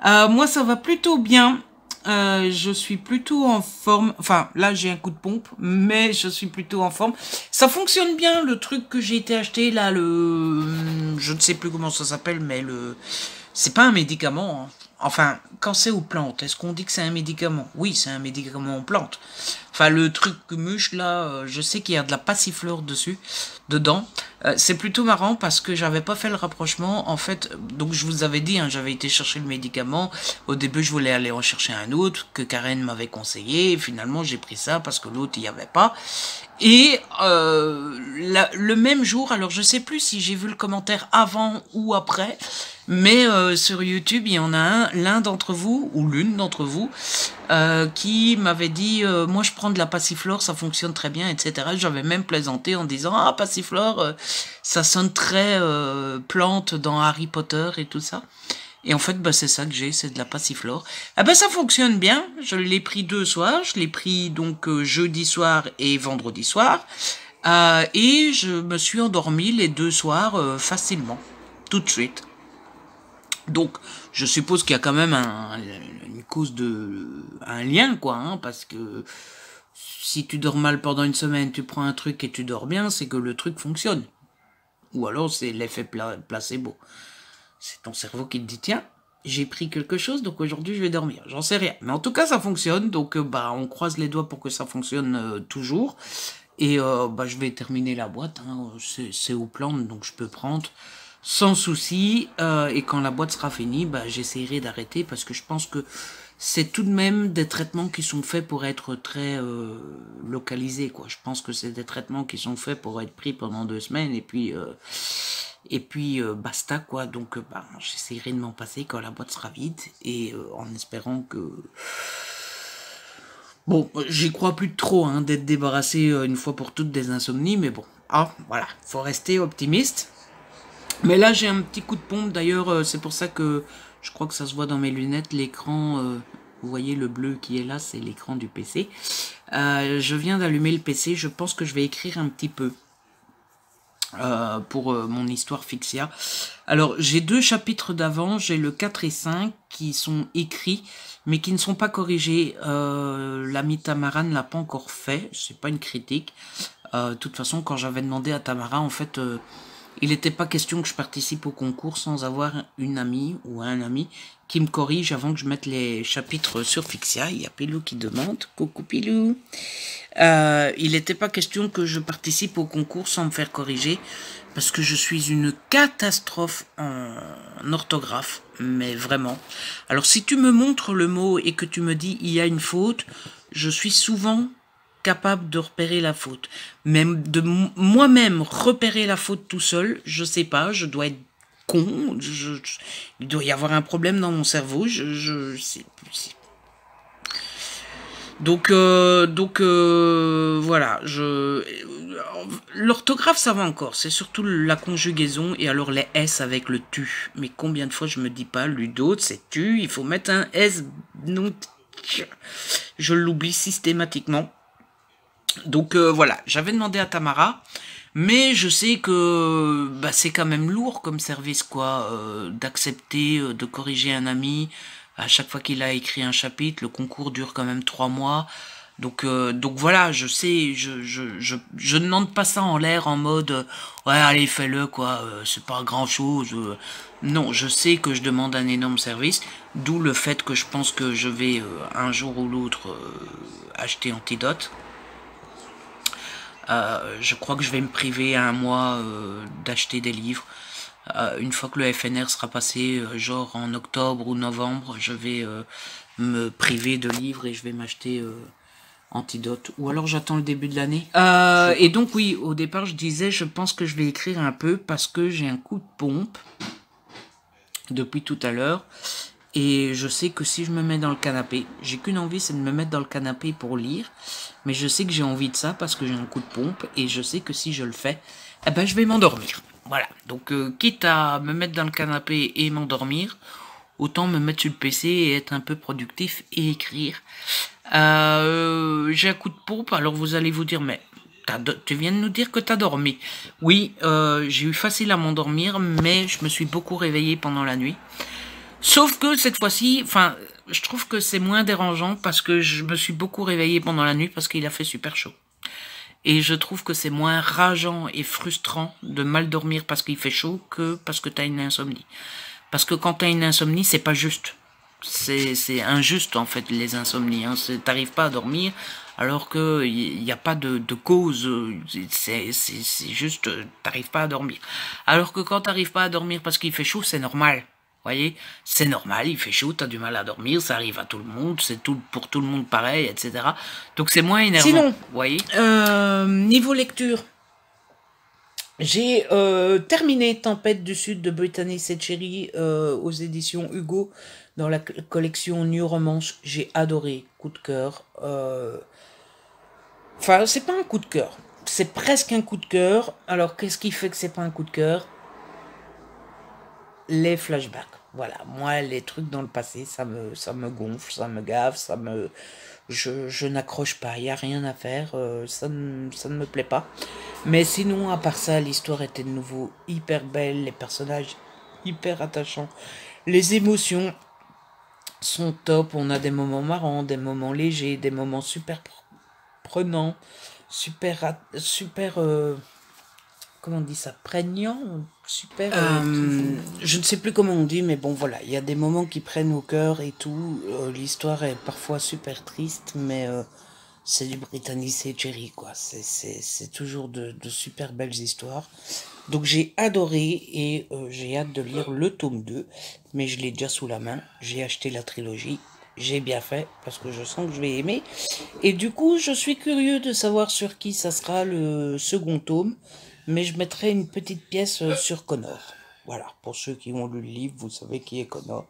Moi, ça va plutôt bien. Je suis plutôt en forme. Enfin, là, j'ai un coup de pompe, mais je suis plutôt en forme. Ça fonctionne bien, le truc que j'ai été acheté, là, je ne sais plus comment ça s'appelle, mais c'est pas un médicament, hein. Enfin, quand c'est aux plantes, est-ce qu'on dit que c'est un médicament? Oui, c'est un médicament aux plantes. Enfin, le truc mûche, là, je sais qu'il y a de la passiflore dedans. C'est plutôt marrant parce que j'avais pas fait le rapprochement. En fait, donc je vous avais dit, hein, j'avais été chercher le médicament. Au début, je voulais aller en chercher un autre que Karen m'avait conseillé. Et finalement, j'ai pris ça parce que l'autre, il n'y avait pas. Et le même jour, alors je sais plus si j'ai vu le commentaire avant ou après, mais sur YouTube, il y en a l'un d'entre vous, ou l'une d'entre vous, qui m'avait dit, moi je prends de la passiflore, ça fonctionne très bien, etc. J'avais même plaisanté en disant, ah passiflore, ça sonne très plante dans Harry Potter et tout ça. Et en fait, bah, c'est ça que j'ai, c'est de la passiflore. Ah ben ça fonctionne bien, je l'ai pris 2 soirs, je l'ai pris donc jeudi soir et vendredi soir. Et je me suis endormi les 2 soirs facilement, tout de suite. Donc, je suppose qu'il y a quand même une cause un lien, quoi, hein, parce que si tu dors mal pendant une semaine, tu prends un truc et tu dors bien, c'est que le truc fonctionne. Ou alors c'est l'effet placebo. C'est ton cerveau qui te dit, tiens, j'ai pris quelque chose, donc aujourd'hui je vais dormir. J'en sais rien. Mais en tout cas, ça fonctionne, donc bah on croise les doigts pour que ça fonctionne toujours. Et bah je vais terminer la boîte, hein. C'est aux plantes, donc je peux prendre sans souci. Et quand la boîte sera finie, bah j'essaierai d'arrêter parce que je pense que c'est tout de même des traitements qui sont faits pour être très localisés, quoi. Je pense que c'est des traitements qui sont faits pour être pris pendant 2 semaines et puis basta, quoi. Donc bah, j'essaierai de m'en passer quand la boîte sera vide et en espérant que... Bon, j'y crois plus trop, hein, d'être débarrassé une fois pour toutes des insomnies, mais bon, ah, voilà, faut rester optimiste. Mais là, j'ai un petit coup de pompe, d'ailleurs, c'est pour ça que je crois que ça se voit dans mes lunettes, l'écran, vous voyez le bleu qui est là, c'est l'écran du PC. Je viens d'allumer le PC, je pense que je vais écrire un petit peu. pour mon histoire Fixia. Alors, j'ai 2 chapitres d'avant, j'ai le 4 et 5 qui sont écrits, mais qui ne sont pas corrigés. L'ami Tamara ne l'a pas encore fait, c'est pas une critique. De toute façon, quand j'avais demandé à Tamara, en fait, il n'était pas question que je participe au concours sans avoir une amie ou un ami qui me corrige avant que je mette les chapitres sur Fixia. Il y a Pilou qui demande. Coucou Pilou. Il n'était pas question que je participe au concours sans me faire corriger parce que je suis une catastrophe en orthographe, mais vraiment. Alors si tu me montres le mot et que tu me dis il y a une faute, je suis souvent capable de repérer la faute. Même de moi-même repérer la faute tout seul, je sais pas, je dois être con, il doit y avoir un problème dans mon cerveau, donc voilà, l'orthographe ça va encore, c'est surtout la conjugaison et alors les S avec le tu. Mais combien de fois je me dis pas Ludo, c'est tu, il faut mettre un S, non, je l'oublie systématiquement. Donc voilà, j'avais demandé à Tamara, mais je sais que bah, c'est quand même lourd comme service quoi, d'accepter de corriger un ami à chaque fois qu'il a écrit un chapitre. Le concours dure quand même 3 mois, donc voilà, je sais, je ne demande pas ça en l'air en mode ouais allez fais-le quoi, c'est pas grand chose. Non, je sais que je demande un énorme service, d'où le fait que je pense que je vais un jour ou l'autre acheter Antidote. Je crois que je vais me priver un mois d'acheter des livres. Une fois que le FNR sera passé, genre en octobre ou novembre, je vais me priver de livres et je vais m'acheter Antidote. Ou alors j'attends le début de l'année. Et donc oui, au départ je disais, je pense que je vais écrire un peu parce que j'ai un coup de pompe depuis tout à l'heure. Et je sais que si je me mets dans le canapé, j'ai qu'une envie, c'est de me mettre dans le canapé pour lire. Mais je sais que j'ai envie de ça parce que j'ai un coup de pompe. Et je sais que si je le fais, eh ben, je vais m'endormir. Voilà. Donc, quitte à me mettre dans le canapé et m'endormir, autant me mettre sur le PC et être un peu productif et écrire. J'ai un coup de pompe, alors vous allez vous dire, mais tu viens de nous dire que t'as dormi. Oui, j'ai eu facile à m'endormir, mais je me suis beaucoup réveillé pendant la nuit. Sauf que cette fois-ci, enfin, je trouve que c'est moins dérangeant parce que je me suis beaucoup réveillé pendant la nuit parce qu'il a fait super chaud. Et je trouve que c'est moins rageant et frustrant de mal dormir parce qu'il fait chaud que parce que t'as une insomnie. Parce que quand t'as une insomnie, c'est pas juste. C'est injuste en fait les insomnies. Hein. T'arrives pas à dormir alors que il n'y a pas de cause. C'est juste t'arrives pas à dormir. Alors que quand t'arrives pas à dormir parce qu'il fait chaud, c'est normal. Voyez, c'est normal, il fait chaud, t'as du mal à dormir, ça arrive à tout le monde, c'est tout pour tout le monde pareil, etc. Donc c'est moins énervant. Sinon, voyez. Niveau lecture, j'ai terminé Tempête du Sud de Brittany Setcheri aux éditions Hugo dans la collection New Romance. J'ai adoré, coup de cœur. Enfin, c'est pas un coup de cœur, c'est presque un coup de cœur. Alors qu'est-ce qui fait que c'est pas un coup de cœur? Les flashbacks. Voilà, moi les trucs dans le passé, ça me gonfle, ça me gave, je n'accroche pas, il n'y a rien à faire, ça ne me plaît pas. Mais sinon, à part ça, l'histoire était de nouveau hyper belle, les personnages hyper attachants, les émotions sont top, on a des moments marrants, des moments légers, des moments super prenants, super comment on dit ça, prégnant, super. Je ne sais plus comment on dit, mais bon voilà, il y a des moments qui prennent au cœur et tout. L'histoire est parfois super triste, mais c'est du Brittany Setcheri quoi. C'est toujours de super belles histoires. Donc j'ai adoré et j'ai hâte de lire le tome 2, mais je l'ai déjà sous la main. J'ai acheté la trilogie. J'ai bien fait parce que je sens que je vais aimer. Et du coup, je suis curieux de savoir sur qui ça sera le second tome. Mais je mettrai une petite pièce sur Connor. Voilà, pour ceux qui ont lu le livre, vous savez qui est Connor.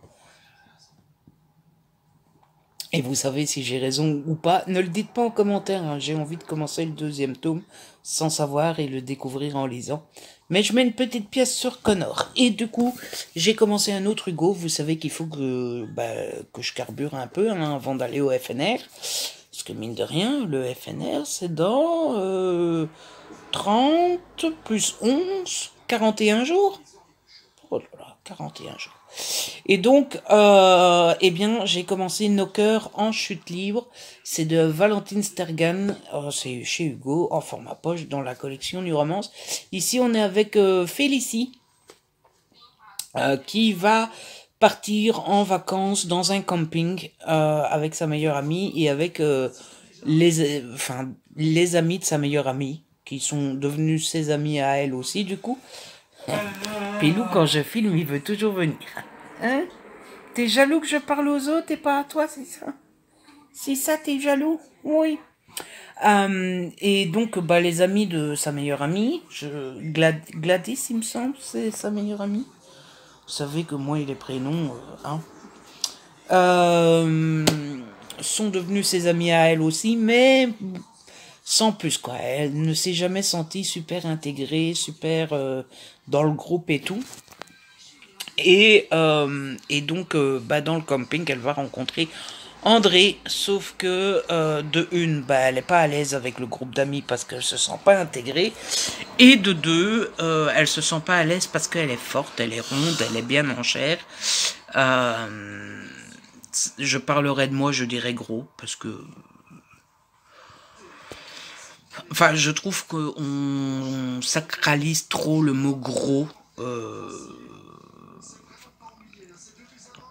Et vous savez si j'ai raison ou pas. Ne le dites pas en commentaire, hein. J'ai envie de commencer le deuxième tome sans savoir et le découvrir en lisant. Mais je mets une petite pièce sur Connor. Et du coup, j'ai commencé un autre Hugo. Vous savez qu'il faut que je carbure un peu hein, avant d'aller au FNR. Parce que mine de rien, le FNR, c'est dans 30 plus 11, 41 jours. Oh là là, 41 jours. Et donc, eh bien, j'ai commencé Nos cœurs en chute libre. C'est de Valentine Stergan. C'est chez Hugo, en format poche, dans la collection New Romance. Ici, on est avec Félicie, qui va partir en vacances dans un camping avec sa meilleure amie et avec les amis de sa meilleure amie, qui sont devenus ses amis à elle aussi, du coup. Pilou, quand je filme, il veut toujours venir. Hein? T'es jaloux que je parle aux autres et pas à toi, c'est ça? C'est ça, t'es jaloux? Oui. Et donc, bah, les amis de sa meilleure amie, Gladys, il me semble, c'est sa meilleure amie. Vous savez que moi et les prénoms, sont devenus ses amis à elle aussi, mais sans plus, quoi. Elle ne s'est jamais sentie super intégrée, super dans le groupe et tout. Et donc, bah, dans le camping, elle va rencontrer André, sauf que de une, bah, elle n'est pas à l'aise avec le groupe d'amis parce qu'elle se sent pas intégrée, et de deux, elle se sent pas à l'aise parce qu'elle est forte, elle est ronde, elle est bien en chair. Je parlerai de moi, je dirais gros, parce que... Enfin, je trouve qu'on sacralise trop le mot gros,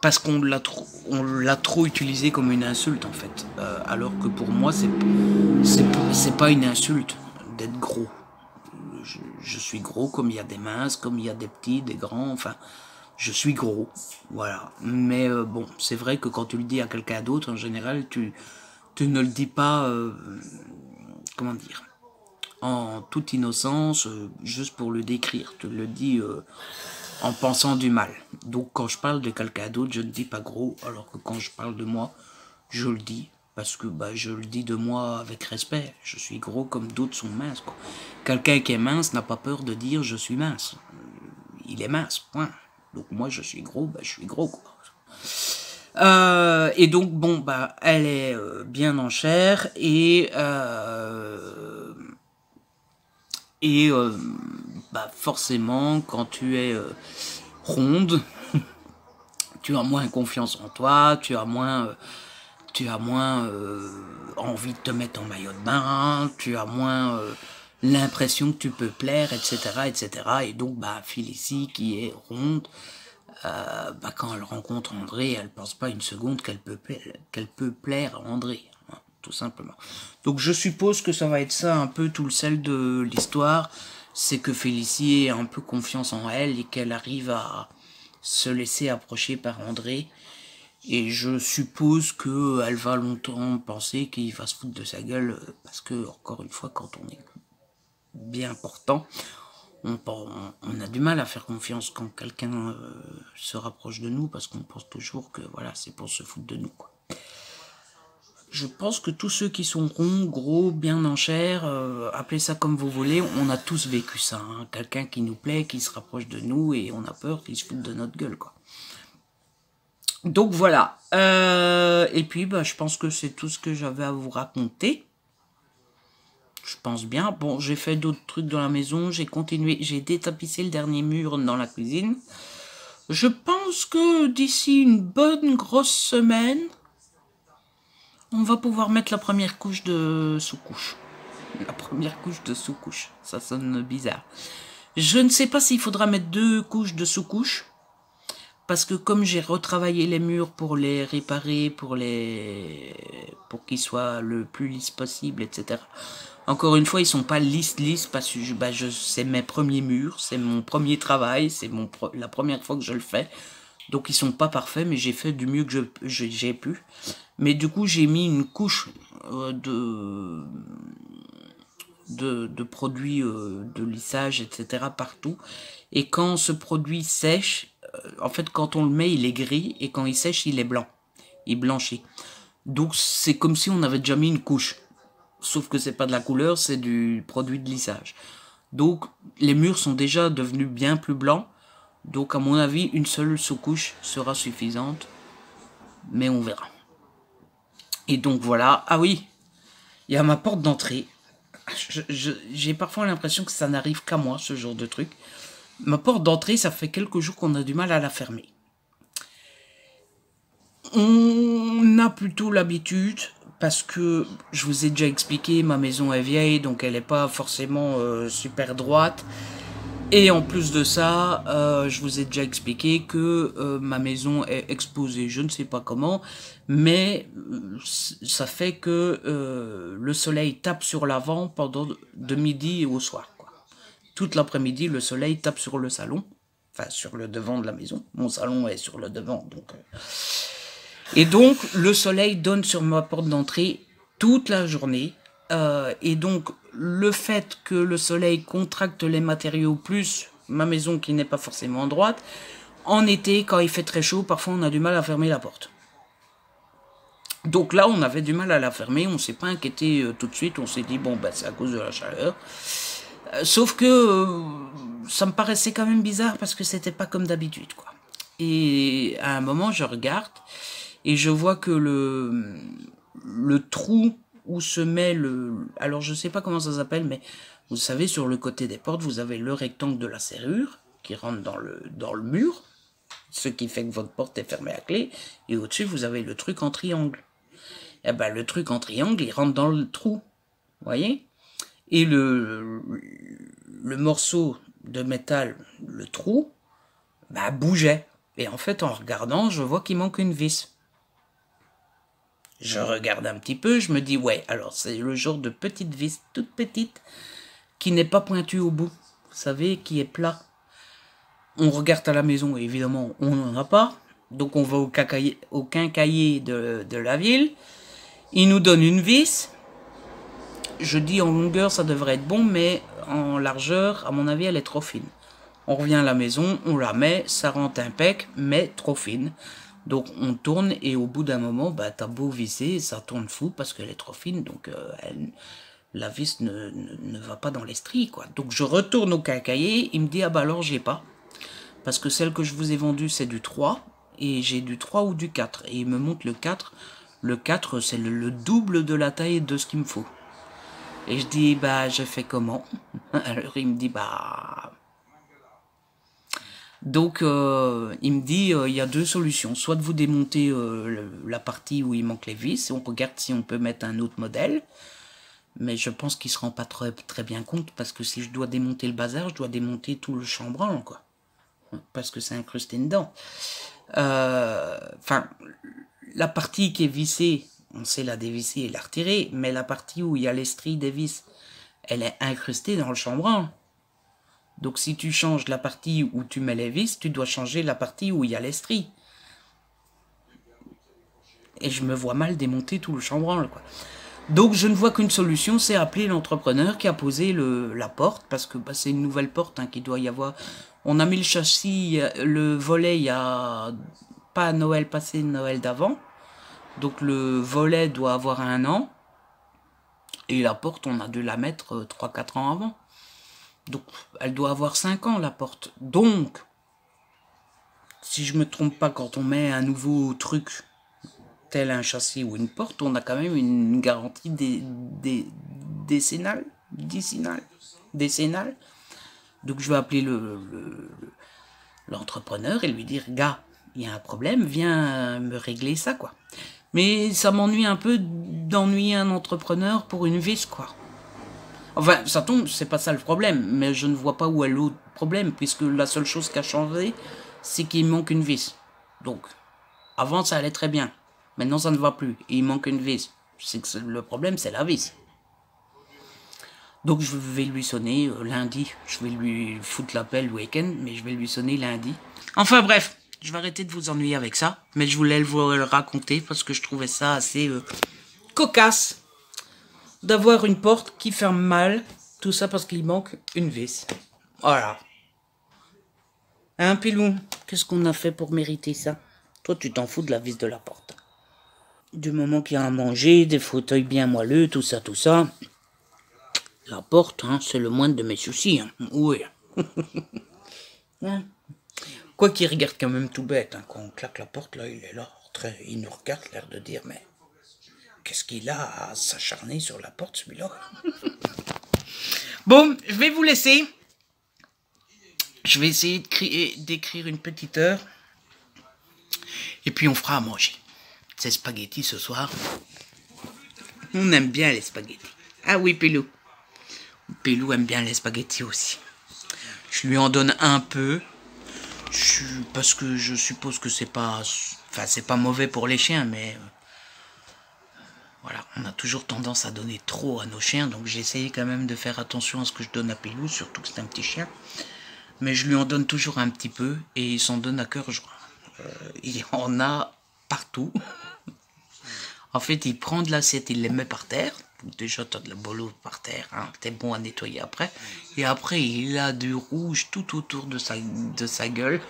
parce qu'on l'a trop utilisé comme une insulte, en fait. Alors que pour moi, c'est pas une insulte d'être gros. Je suis gros, comme il y a des minces, comme il y a des petits, des grands, enfin, je suis gros, voilà. Mais bon, c'est vrai que quand tu le dis à quelqu'un d'autre, en général, tu ne le dis pas, comment dire, en toute innocence, juste pour le décrire. Tu le dis en pensant du mal. Donc quand je parle de quelqu'un d'autre, je ne dis pas gros, alors que quand je parle de moi, je le dis. Parce que bah, je le dis de moi avec respect. Je suis gros comme d'autres sont minces. Quelqu'un qui est mince n'a pas peur de dire je suis mince. Il est mince, point. Donc moi je suis gros, bah, je suis gros, quoi. Et donc bon, bah, elle est bien en chair et bah, forcément quand tu es ronde, tu as moins confiance en toi, tu as moins envie de te mettre en maillot de bain, tu as moins l'impression que tu peux plaire, etc., etc. Et donc, bah, Félicie, qui est ronde, bah, quand elle rencontre André, elle pense pas une seconde qu'elle peut plaire à André, hein, tout simplement. Donc, je suppose que ça va être ça un peu tout le sel de l'histoire, c'est que Félicie ait un peu confiance en elle et qu'elle arrive à se laisser approcher par André. Et je suppose qu'elle va longtemps penser qu'il va se foutre de sa gueule, parce que, encore une fois, quand on est bien portant, on a du mal à faire confiance quand quelqu'un se rapproche de nous, parce qu'on pense toujours que voilà, c'est pour se foutre de nous, quoi. Je pense que tous ceux qui sont ronds, gros, bien en chair, appelez ça comme vous voulez, on a tous vécu ça, hein. Quelqu'un qui nous plaît, qui se rapproche de nous, et on a peur qu'il se foute de notre gueule, quoi. Donc voilà, et puis bah, je pense que c'est tout ce que j'avais à vous raconter. Je pense bien. Bon, j'ai fait d'autres trucs dans la maison, j'ai continué, j'ai détapissé le dernier mur dans la cuisine. Je pense que d'ici une bonne grosse semaine, on va pouvoir mettre la première couche de sous-couche. La première couche de sous-couche, ça sonne bizarre. Je ne sais pas s'il faudra mettre 2 couches de sous-couche. Parce que comme j'ai retravaillé les murs pour les réparer, pour qu'ils soient le plus lisses possible, etc. Encore une fois, ils sont pas lisses, parce que c'est mes premiers murs, c'est mon premier travail, c'est la première fois que je le fais. Donc ils sont pas parfaits, mais j'ai fait du mieux que j'ai pu. Mais du coup, j'ai mis une couche de produits de lissage, etc. partout. Et quand ce produit sèche, en fait, quand on le met, il est gris, et quand il sèche, il est blanc. Il blanchit. Donc, c'est comme si on avait déjà mis une couche. Sauf que c'est pas de la couleur, c'est du produit de lissage. Donc, les murs sont déjà devenus bien plus blancs. Donc, à mon avis, une seule sous-couche sera suffisante. Mais on verra. Et donc, voilà. Ah oui, il y a ma porte d'entrée. J'ai parfois l'impression que ça n'arrive qu'à moi, ce genre de truc. Ma porte d'entrée, ça fait quelques jours qu'on a du mal à la fermer. On a plutôt l'habitude, parce que je vous ai déjà expliqué, ma maison est vieille, donc elle n'est pas forcément super droite. Et en plus de ça, je vous ai déjà expliqué que ma maison est exposée, je ne sais pas comment, mais ça fait que le soleil tape sur l'avant pendant de midi au soir, quoi. Toute l'après-midi, le soleil tape sur le salon, enfin sur le devant de la maison. Mon salon est sur le devant, donc... Et donc, le soleil donne sur ma porte d'entrée toute la journée. Et donc, le fait que le soleil contracte les matériaux plus ma maison qui n'est pas forcément droite, en été, quand il fait très chaud, parfois on a du mal à fermer la porte. Donc là, on avait du mal à la fermer, on ne s'est pas inquiété tout de suite, on s'est dit, bon, bah, c'est à cause de la chaleur. Sauf que ça me paraissait quand même bizarre parce que c'était pas comme d'habitude, quoi. Et à un moment, je regarde et je vois que le trou où se met le... Alors, je sais pas comment ça s'appelle, mais vous savez, sur le côté des portes, vous avez le rectangle de la serrure qui rentre dans le mur, ce qui fait que votre porte est fermée à clé. Et au-dessus, vous avez le truc en triangle. Et ben, le truc en triangle, il rentre dans le trou. Vous voyez? Et le morceau de métal, le trou, bah, bougeait. Et en fait, en regardant, je vois qu'il manque une vis. Je regarde un petit peu, je me dis, ouais, alors c'est le genre de petite vis, toute petite, qui n'est pas pointue au bout. Vous savez, qui est plat. On regarde à la maison, et évidemment, on n'en a pas. Donc on va au quincaillier de la ville. Il nous donne une vis. Je dis en longueur, ça devrait être bon, mais en largeur, à mon avis, elle est trop fine. On revient à la maison, on la met, ça rentre impec, mais trop fine. Donc on tourne et au bout d'un moment, bah, t'as beau visser, ça tourne fou parce qu'elle est trop fine, donc la vis ne va pas dans les stries, quoi. Donc je retourne au quincaillier, il me dit, ah bah alors j'ai pas. Parce que celle que je vous ai vendue, c'est du 3, et j'ai du 3 ou du 4. Et il me montre le 4. Le 4, c'est le double de la taille de ce qu'il me faut. Et je dis, bah, je fais comment? Alors il me dit, bah... Donc, il me dit, il y a deux solutions. Soit de vous démonter la partie où il manque les vis, et on regarde si on peut mettre un autre modèle. Mais je pense qu'il se rend pas très bien compte, parce que si je dois démonter le bazar, je dois démonter tout le chambranle, quoi. Parce que c'est incrusté dedans. Enfin, la partie qui est vissée, on sait la dévisser et la retirer, mais la partie où il y a les stries des vis, elle est incrustée dans le chambranle. Donc si tu changes la partie où tu mets les vis, tu dois changer la partie où il y a les stries. Et je me vois mal démonter tout le chambranle, quoi. Donc je ne vois qu'une solution, c'est appeler l'entrepreneur qui a posé la porte, parce que bah, c'est une nouvelle porte qui doit y avoir. On a mis le châssis, le volet il y a pas Noël passé, Noël d'avant. Donc le volet doit avoir 1 an. Et la porte, on a dû la mettre 3-4 ans avant. Donc elle doit avoir 5 ans la porte. Donc, si je me trompe pas, quand on met un nouveau truc, tel un châssis ou une porte, on a quand même une garantie décennale. Donc je vais appeler l'entrepreneur et lui dire, gars, il y a un problème, viens me régler ça, quoi. Mais ça m'ennuie un peu d'ennuyer un entrepreneur pour une vis, quoi. Enfin, ça tombe, c'est pas ça le problème, mais je ne vois pas où est l'autre problème, puisque la seule chose qui a changé, c'est qu'il manque une vis. Donc, avant ça allait très bien. Maintenant ça ne va plus, et il manque une vis. C'est que le problème, c'est la vis. Donc je vais lui sonner lundi. Je vais lui foutre l'appel le week-end, mais je vais lui sonner lundi. Enfin bref, je vais arrêter de vous ennuyer avec ça, mais je voulais vous le raconter parce que je trouvais ça assez cocasse d'avoir une porte qui ferme mal, tout ça parce qu'il manque une vis. Voilà. Hein, Pilou, qu'est-ce qu'on a fait pour mériter ça? Toi, tu t'en fous de la vis de la porte. Du moment qu'il y a à manger, des fauteuils bien moelleux, tout ça, la porte, hein, c'est le moindre de mes soucis. Hein. Oui. Hein. Quoi qu'il regarde quand même tout bête. Hein. Quand on claque la porte, là, il est là. Il nous regarde, l'air de dire, mais qu'est-ce qu'il a à s'acharner sur la porte, celui-là? Bon, je vais vous laisser. Je vais essayer d'écrire une petite heure. Et puis on fera à manger. C'est spaghettis ce soir. On aime bien les spaghettis. Ah oui, Pelou. Pelou aime bien les spaghettis aussi. Je lui en donne un peu. Parce que je suppose que c'est pas... Enfin, c'est pas mauvais pour les chiens, mais... Voilà, on a toujours tendance à donner trop à nos chiens. Donc j'ai essayé quand même de faire attention à ce que je donne à Pelou. Surtout que c'est un petit chien. Mais je lui en donne toujours un petit peu. Et il s'en donne à cœur joie. Il en a partout. En fait, il prend de l'assiette, il les met par terre. Déjà, tu as de la bolo par terre, hein, t'es bon à nettoyer après. Et après, il a du rouge tout autour de sa gueule.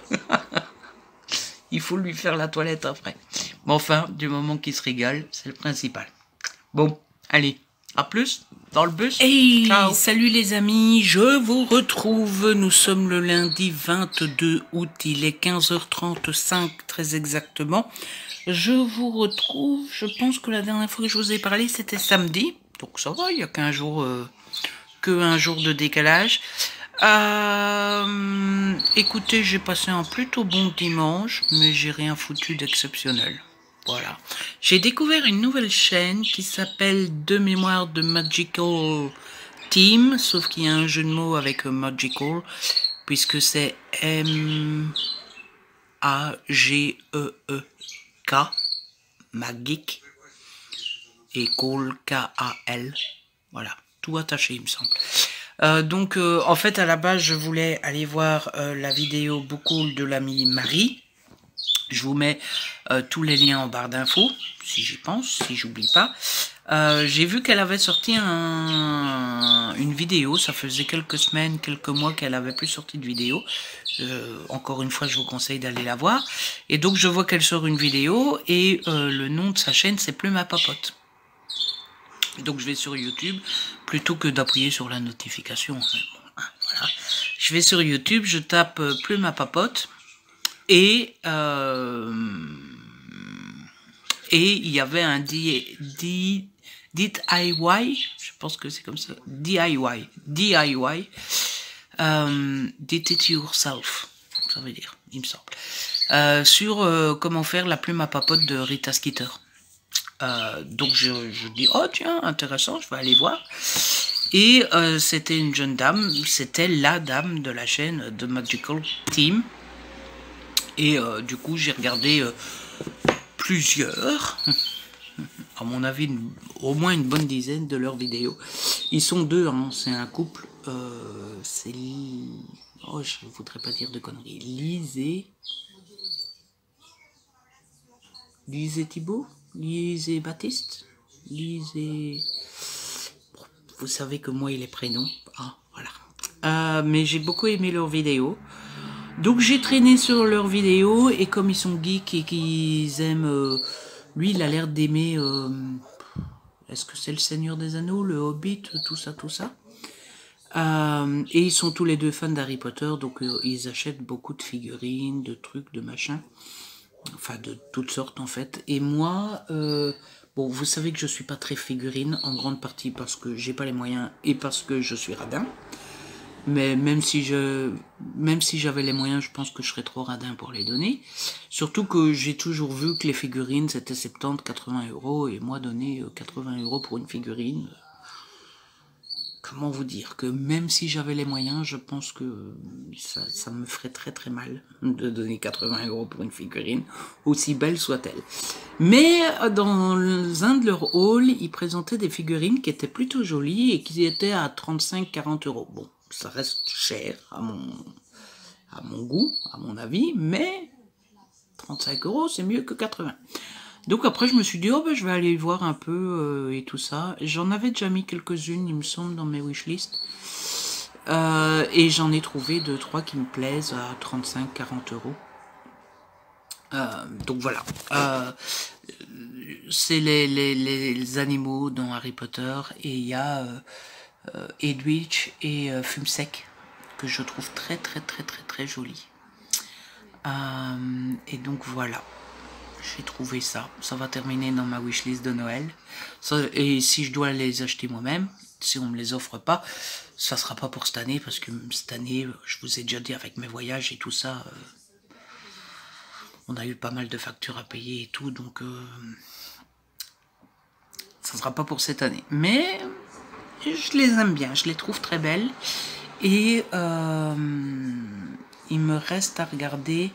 Il faut lui faire la toilette après. Mais enfin, du moment qu'il se régale, c'est le principal. Bon, allez, à plus dans le bus. Hey, ciao. Salut les amis, je vous retrouve. Nous sommes le lundi 22 août, il est 15h35 très exactement. Je vous retrouve, je pense que la dernière fois que je vous ai parlé, c'était samedi. Donc ça va, il n'y a qu'un jour, qu'un jour de décalage. Écoutez, j'ai passé un plutôt bon dimanche, mais j'ai rien foutu d'exceptionnel. Voilà. J'ai découvert une nouvelle chaîne qui s'appelle De mémoire de Magical Team, sauf qu'il y a un jeu de mots avec Magical, puisque c'est M-A-G-E-E-K, Magic, et Call, K-A-L. Voilà, tout attaché, il me semble. Donc, en fait, à la base, je voulais aller voir la vidéo beaucoup de l'amie Marie. Je vous mets tous les liens en barre d'infos, si j'y pense, si j'oublie pas. J'ai vu qu'elle avait sorti une vidéo, ça faisait quelques semaines, quelques mois qu'elle avait plus sorti de vidéo. Encore une fois, je vous conseille d'aller la voir. Et donc, je vois qu'elle sort une vidéo et le nom de sa chaîne, c'est Plume à Papote. Donc, je vais sur YouTube plutôt que d'appuyer sur la notification. Bon, voilà. Je vais sur YouTube, je tape Plume à Papote. Et il y avait un DIY, je pense que c'est comme ça, DIY, Did it yourself, ça veut dire, il me semble, sur comment faire la plume à papote de Rita Skeeter. Donc je dis, oh tiens, intéressant, je vais aller voir. Et c'était une jeune dame, c'était la dame de la chaîne de Magical Team. Et du coup, j'ai regardé plusieurs, à mon avis, au moins une bonne dizaine de leurs vidéos. Ils sont deux, hein, c'est un couple. C'est... Oh, je ne voudrais pas dire de conneries. Lise Thibault, Lise Baptiste, Lise... Vous savez que moi, il est prénom. Ah, voilà. Mais j'ai beaucoup aimé leurs vidéos. Donc j'ai traîné sur leurs vidéos et comme ils sont geeks et qu'ils aiment... lui, il a l'air d'aimer... est-ce que c'est le Seigneur des Anneaux, le Hobbit, tout ça, tout ça. Et ils sont tous les deux fans d'Harry Potter, donc ils achètent beaucoup de figurines, de trucs, de machins. Enfin, de toutes sortes en fait. Et moi... bon, vous savez que je suis pas très figurine, en grande partie parce que j'ai pas les moyens et parce que je suis radin. Mais même si j'avais les moyens, je pense que je serais trop radin pour les donner. Surtout que j'ai toujours vu que les figurines, c'était 70-80 euros. Et moi, donner 80 euros pour une figurine... Comment vous dire que même si j'avais les moyens, je pense que ça me ferait très très mal de donner 80 euros pour une figurine, aussi belle soit-elle. Mais dans un de leurs halls, ils présentaient des figurines qui étaient plutôt jolies et qui étaient à 35-40 euros. Bon, ça reste cher à mon goût, à mon avis, mais 35 euros, c'est mieux que 80. Donc après, je me suis dit, oh ben je vais aller voir un peu et tout ça. J'en avais déjà mis quelques-unes, il me semble, dans mes wishlists. Et j'en ai trouvé 2-3 qui me plaisent à 35-40 euros. Donc voilà. C'est les animaux dans Harry Potter. Et il y a Edwidge et Fumsec, que je trouve très très très très très jolis. Et donc voilà. j'ai trouvé ça. Ça va terminer dans ma wishlist de Noël. Ça, et si je dois les acheter moi-même, si on me les offre pas, ça sera pas pour cette année, parce que cette année, je vous ai déjà dit, avec mes voyages et tout ça, on a eu pas mal de factures à payer et tout, donc ça sera pas pour cette année. Mais je les aime bien, je les trouve très belles. Et il me reste à regarder,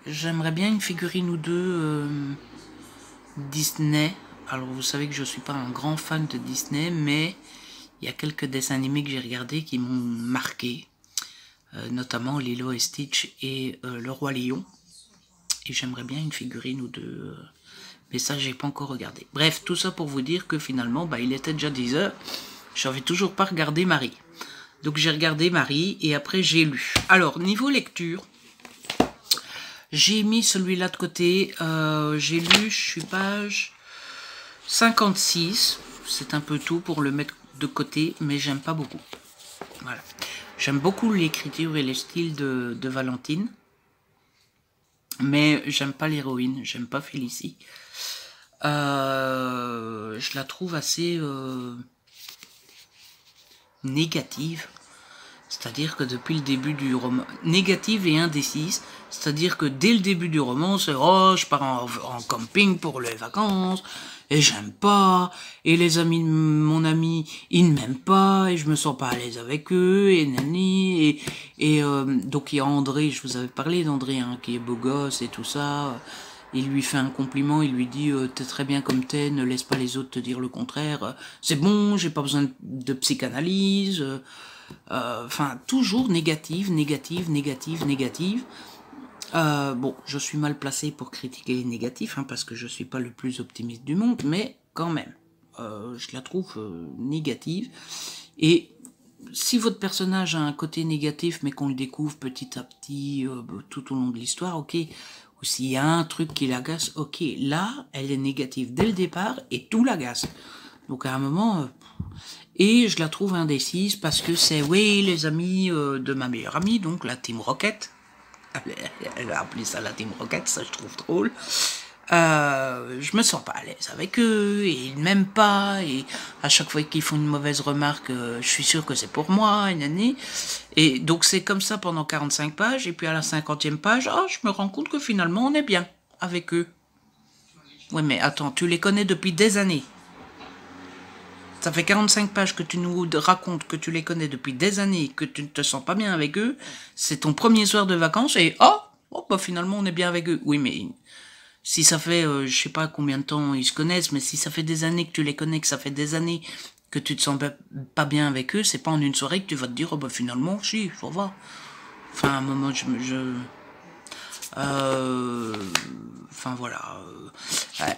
j'aimerais bien une figurine ou deux Disney. Alors vous savez que je suis pas un grand fan de Disney, mais il y a quelques dessins animés que j'ai regardés qui m'ont marqué, notamment Lilo et Stitch et Le Roi Lion. Et j'aimerais bien une figurine ou deux, mais ça j'ai pas encore regardé. Bref, tout ça pour vous dire que finalement, bah, il était déjà 10 h, j'avais toujours pas regardé Marie. Donc j'ai regardé Marie et après j'ai lu. Alors niveau lecture, j'ai mis celui-là de côté, j'ai lu, je suis page 56, c'est un peu tout pour le mettre de côté, mais j'aime pas beaucoup. Voilà. J'aime beaucoup l'écriture et les styles de Valentine, mais j'aime pas l'héroïne, j'aime pas Félicie. Je la trouve assez négative. C'est-à-dire que depuis le début du roman, négative et indécise, c'est-à-dire que dès le début du roman, c'est « Oh, je pars en camping pour les vacances, et j'aime pas, et les amis de mon ami, ils ne m'aiment pas, et je me sens pas à l'aise avec eux, et nani, et donc il y a André, je vous avais parlé d'André, hein, qui est beau gosse et tout ça, il lui fait un compliment, il lui dit t'es très bien comme t'es, ne laisse pas les autres te dire le contraire, c'est bon, j'ai pas besoin de psychanalyse, enfin, toujours négative, négative, négative, négative. Bon, je suis mal placé pour critiquer les négatifs, hein, parce que je suis pas le plus optimiste du monde, mais quand même, je la trouve négative. Et si votre personnage a un côté négatif, mais qu'on le découvre petit à petit, tout au long de l'histoire, ok. Ou s'il y a un truc qui l'agace, ok. Là, elle est négative dès le départ et tout l'agace. Donc à un moment... et je la trouve indécise parce que c'est, oui, les amis de ma meilleure amie, donc la Team Rocket. Elle a appelé ça la Team Rocket, ça je trouve drôle. Je me sens pas à l'aise avec eux, et ils m'aiment pas, et à chaque fois qu'ils font une mauvaise remarque, je suis sûr que c'est pour moi, et donc c'est comme ça pendant 45 pages, et puis à la 50e page, oh, je me rends compte que finalement on est bien avec eux. Ouais, mais attends, tu les connais depuis des années. Ça fait 45 pages que tu nous racontes que tu les connais depuis des années, que tu ne te sens pas bien avec eux. C'est ton premier soir de vacances et oh bah finalement on est bien avec eux. Oui, mais si ça fait, je sais pas combien de temps ils se connaissent, mais si ça fait des années que tu les connais, que ça fait des années que tu te sens pas bien avec eux, c'est pas en une soirée que tu vas te dire oh bah finalement si, ça va. Enfin à un moment enfin voilà,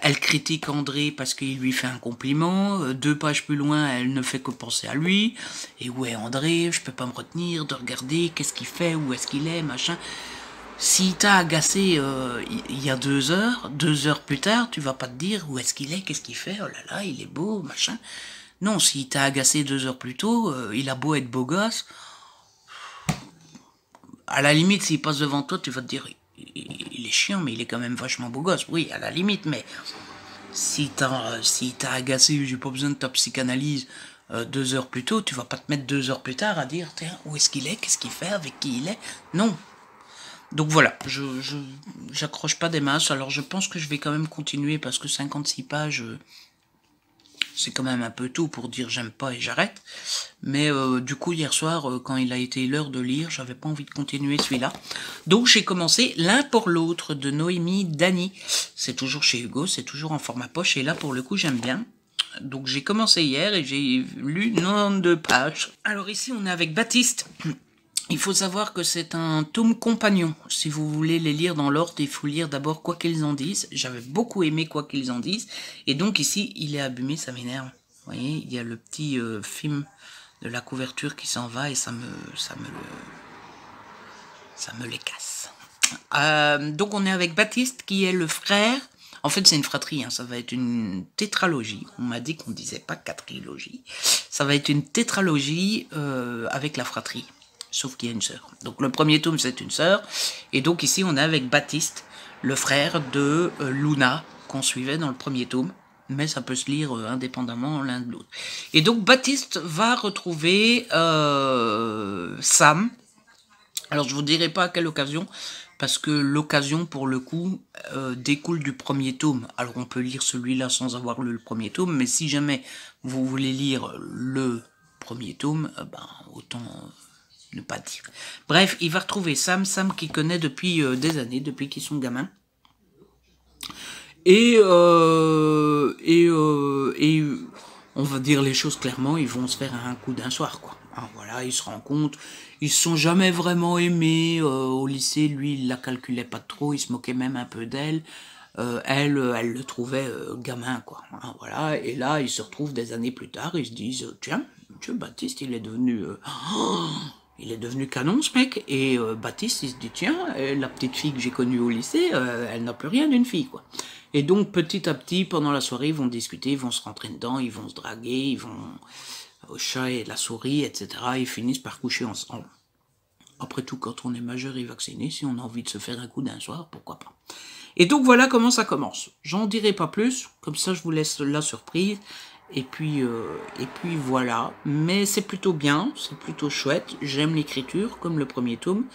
elle critique André parce qu'il lui fait un compliment, 2 pages plus loin elle ne fait que penser à lui, et où est André, je peux pas me retenir de regarder qu'est-ce qu'il fait, où est-ce qu'il est, machin. Si t'as agacé il y a 2 heures, 2 heures plus tard, tu vas pas te dire où est-ce qu'il est, qu'est-ce qu'il fait, oh là là, il est beau, machin. Non, si t'as agacé 2 heures plus tôt, il a beau être beau gosse, à la limite s'il passe devant toi, tu vas te dire il est chiant, mais il est quand même vachement beau gosse. Oui, à la limite, mais si t'as agacé, j'ai pas besoin de ta psychanalyse 2 heures plus tôt, tu vas pas te mettre 2 heures plus tard à dire, tiens, où est-ce qu'il est, qu'est-ce qu'il fait, avec qui il est. Non. Donc voilà, j'accroche pas des masses, alors je pense que je vais quand même continuer, parce que 56 pages, c'est quand même un peu tôt pour dire j'aime pas et j'arrête. Mais du coup hier soir, quand il a été l'heure de lire, j'avais pas envie de continuer celui-là. Donc j'ai commencé L'un pour l'autre de Noémie Dany. C'est toujours chez Hugo, c'est toujours en format poche, et là pour le coup j'aime bien. Donc j'ai commencé hier et j'ai lu 92 pages. Alors ici on est avec Baptiste. Il faut savoir que c'est un tome compagnon. Si vous voulez les lire dans l'ordre, il faut lire d'abord Quoi qu'ils en disent. J'avais beaucoup aimé Quoi qu'ils en disent. Et donc ici, il est abîmé, ça m'énerve. Vous voyez, il y a le petit film de la couverture qui s'en va et ça me les casse. Donc on est avec Baptiste qui est le frère. En fait, c'est une fratrie, hein, ça va être une tétralogie. On m'a dit qu'on disait pas quadrilogie. Ça va être une tétralogie avec la fratrie. Sauf qu'il y a une sœur. Donc le premier tome, c'est une sœur. Et donc ici, on est avec Baptiste, le frère de Luna, qu'on suivait dans le premier tome, mais ça peut se lire indépendamment l'un de l'autre. Et donc Baptiste va retrouver Sam. Alors je vous dirai pas à quelle occasion, parce que l'occasion pour le coup découle du premier tome. Alors on peut lire celui-là sans avoir lu le premier tome, mais si jamais vous voulez lire le premier tome, autant ne pas dire. Bref, il va retrouver Sam qu'il connaît depuis des années, depuis qu'ils sont gamins. Et on va dire les choses clairement, ils vont se faire un coup d'un soir, quoi. Alors voilà, ils se rencontrent, ils se sont jamais vraiment aimés au lycée. Lui, il la calculait pas trop, il se moquait même un peu d'elle. Elle le trouvait gamin, quoi. Alors voilà, et là, ils se retrouvent des années plus tard, ils se disent, tiens, Baptiste, il est devenu canon, ce mec. Et Baptiste, il se dit, tiens, la petite fille que j'ai connue au lycée, elle n'a plus rien d'une fille, quoi. Et donc, petit à petit, pendant la soirée, ils vont discuter, ils vont se rentrer dedans, ils vont se draguer, ils vont au chat et la souris, etc. Ils finissent par coucher ensemble. Après tout, quand on est majeur et vacciné, si on a envie de se faire un coup d'un soir, pourquoi pas. Et donc, voilà comment ça commence. J'en dirai pas plus, comme ça, je vous laisse la surprise. Et puis voilà. Mais c'est plutôt bien, c'est plutôt chouette. J'aime l'écriture, comme le premier tome.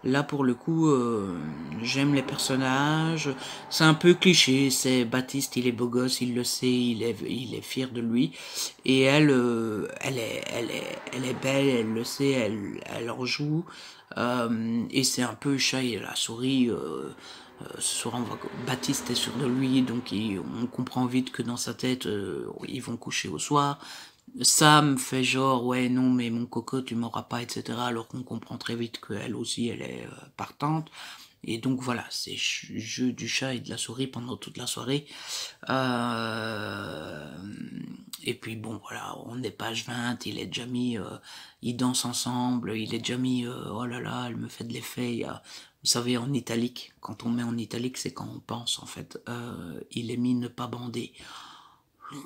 Là, pour le coup, j'aime les personnages. C'est un peu cliché. C'est Baptiste, il est beau gosse, il le sait, il est fier de lui. Et elle est belle, elle le sait, elle en joue. Et c'est un peu chat et la souris. Ce soir, Baptiste est sûr de lui, donc on comprend vite que dans sa tête, ils vont coucher au soir. Sam fait genre, ouais, non, mais mon coco, tu m'auras pas, etc. Alors qu'on comprend très vite qu'elle aussi, elle est partante. Et donc voilà, c'est jeu du chat et de la souris pendant toute la soirée. Et puis bon, voilà, on est page 20, il est déjà mis, ils dansent ensemble, il est déjà mis, oh là là, elle me fait de l'effet. Vous savez, en italique, quand on met en italique, c'est quand on pense, en fait. Il est mis ne pas bander.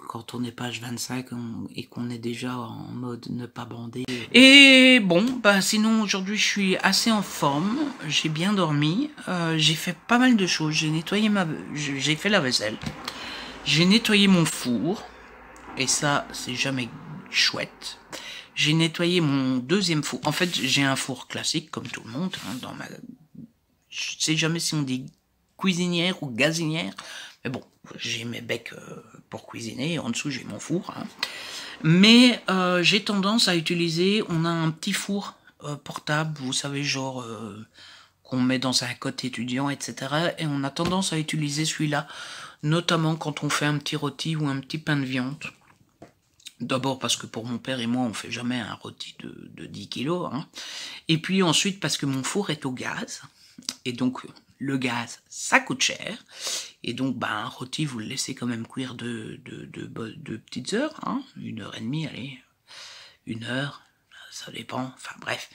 Quand on est page 25 et qu'on est déjà en mode ne pas bander. Et bon, sinon aujourd'hui je suis assez en forme, j'ai bien dormi, j'ai fait pas mal de choses, j'ai fait la vaisselle, j'ai nettoyé mon four, et ça c'est jamais chouette. J'ai nettoyé mon deuxième four, en fait j'ai un four classique comme tout le monde, hein, je sais jamais si on dit cuisinière ou gazinière, mais bon, j'ai mes becs pour cuisiner, et en dessous j'ai mon four. Hein. Mais j'ai tendance à utiliser, on a un petit four portable, vous savez, genre qu'on met dans un cote étudiant, etc. Et on a tendance à utiliser celui-là, notamment quand on fait un petit rôti ou un petit pain de viande. D'abord parce que pour mon père et moi, on fait jamais un rôti de 10 kilos. Hein. Et puis ensuite parce que mon four est au gaz. Et donc le gaz, ça coûte cher. Et donc, un rôti, vous le laissez quand même cuire de petites heures, hein, 1h30, allez, 1 heure, ça dépend, enfin bref.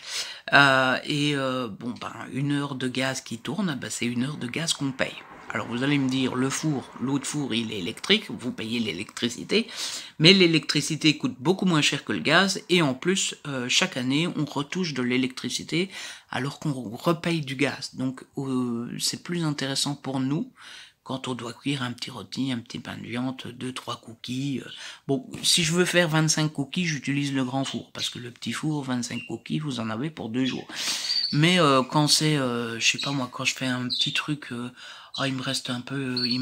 1 heure de gaz qui tourne, c'est 1 heure de gaz qu'on paye. Alors vous allez me dire, l'autre four, il est électrique, vous payez l'électricité, mais l'électricité coûte beaucoup moins cher que le gaz, et en plus, chaque année, on retouche de l'électricité alors qu'on repaye du gaz. Donc c'est plus intéressant pour nous, quand on doit cuire un petit rôti, un petit pain de viande, 2-3 cookies. Bon, si je veux faire 25 cookies, j'utilise le grand four, parce que le petit four, 25 cookies, vous en avez pour 2 jours. Mais quand c'est, je sais pas moi, quand je fais un petit truc, il me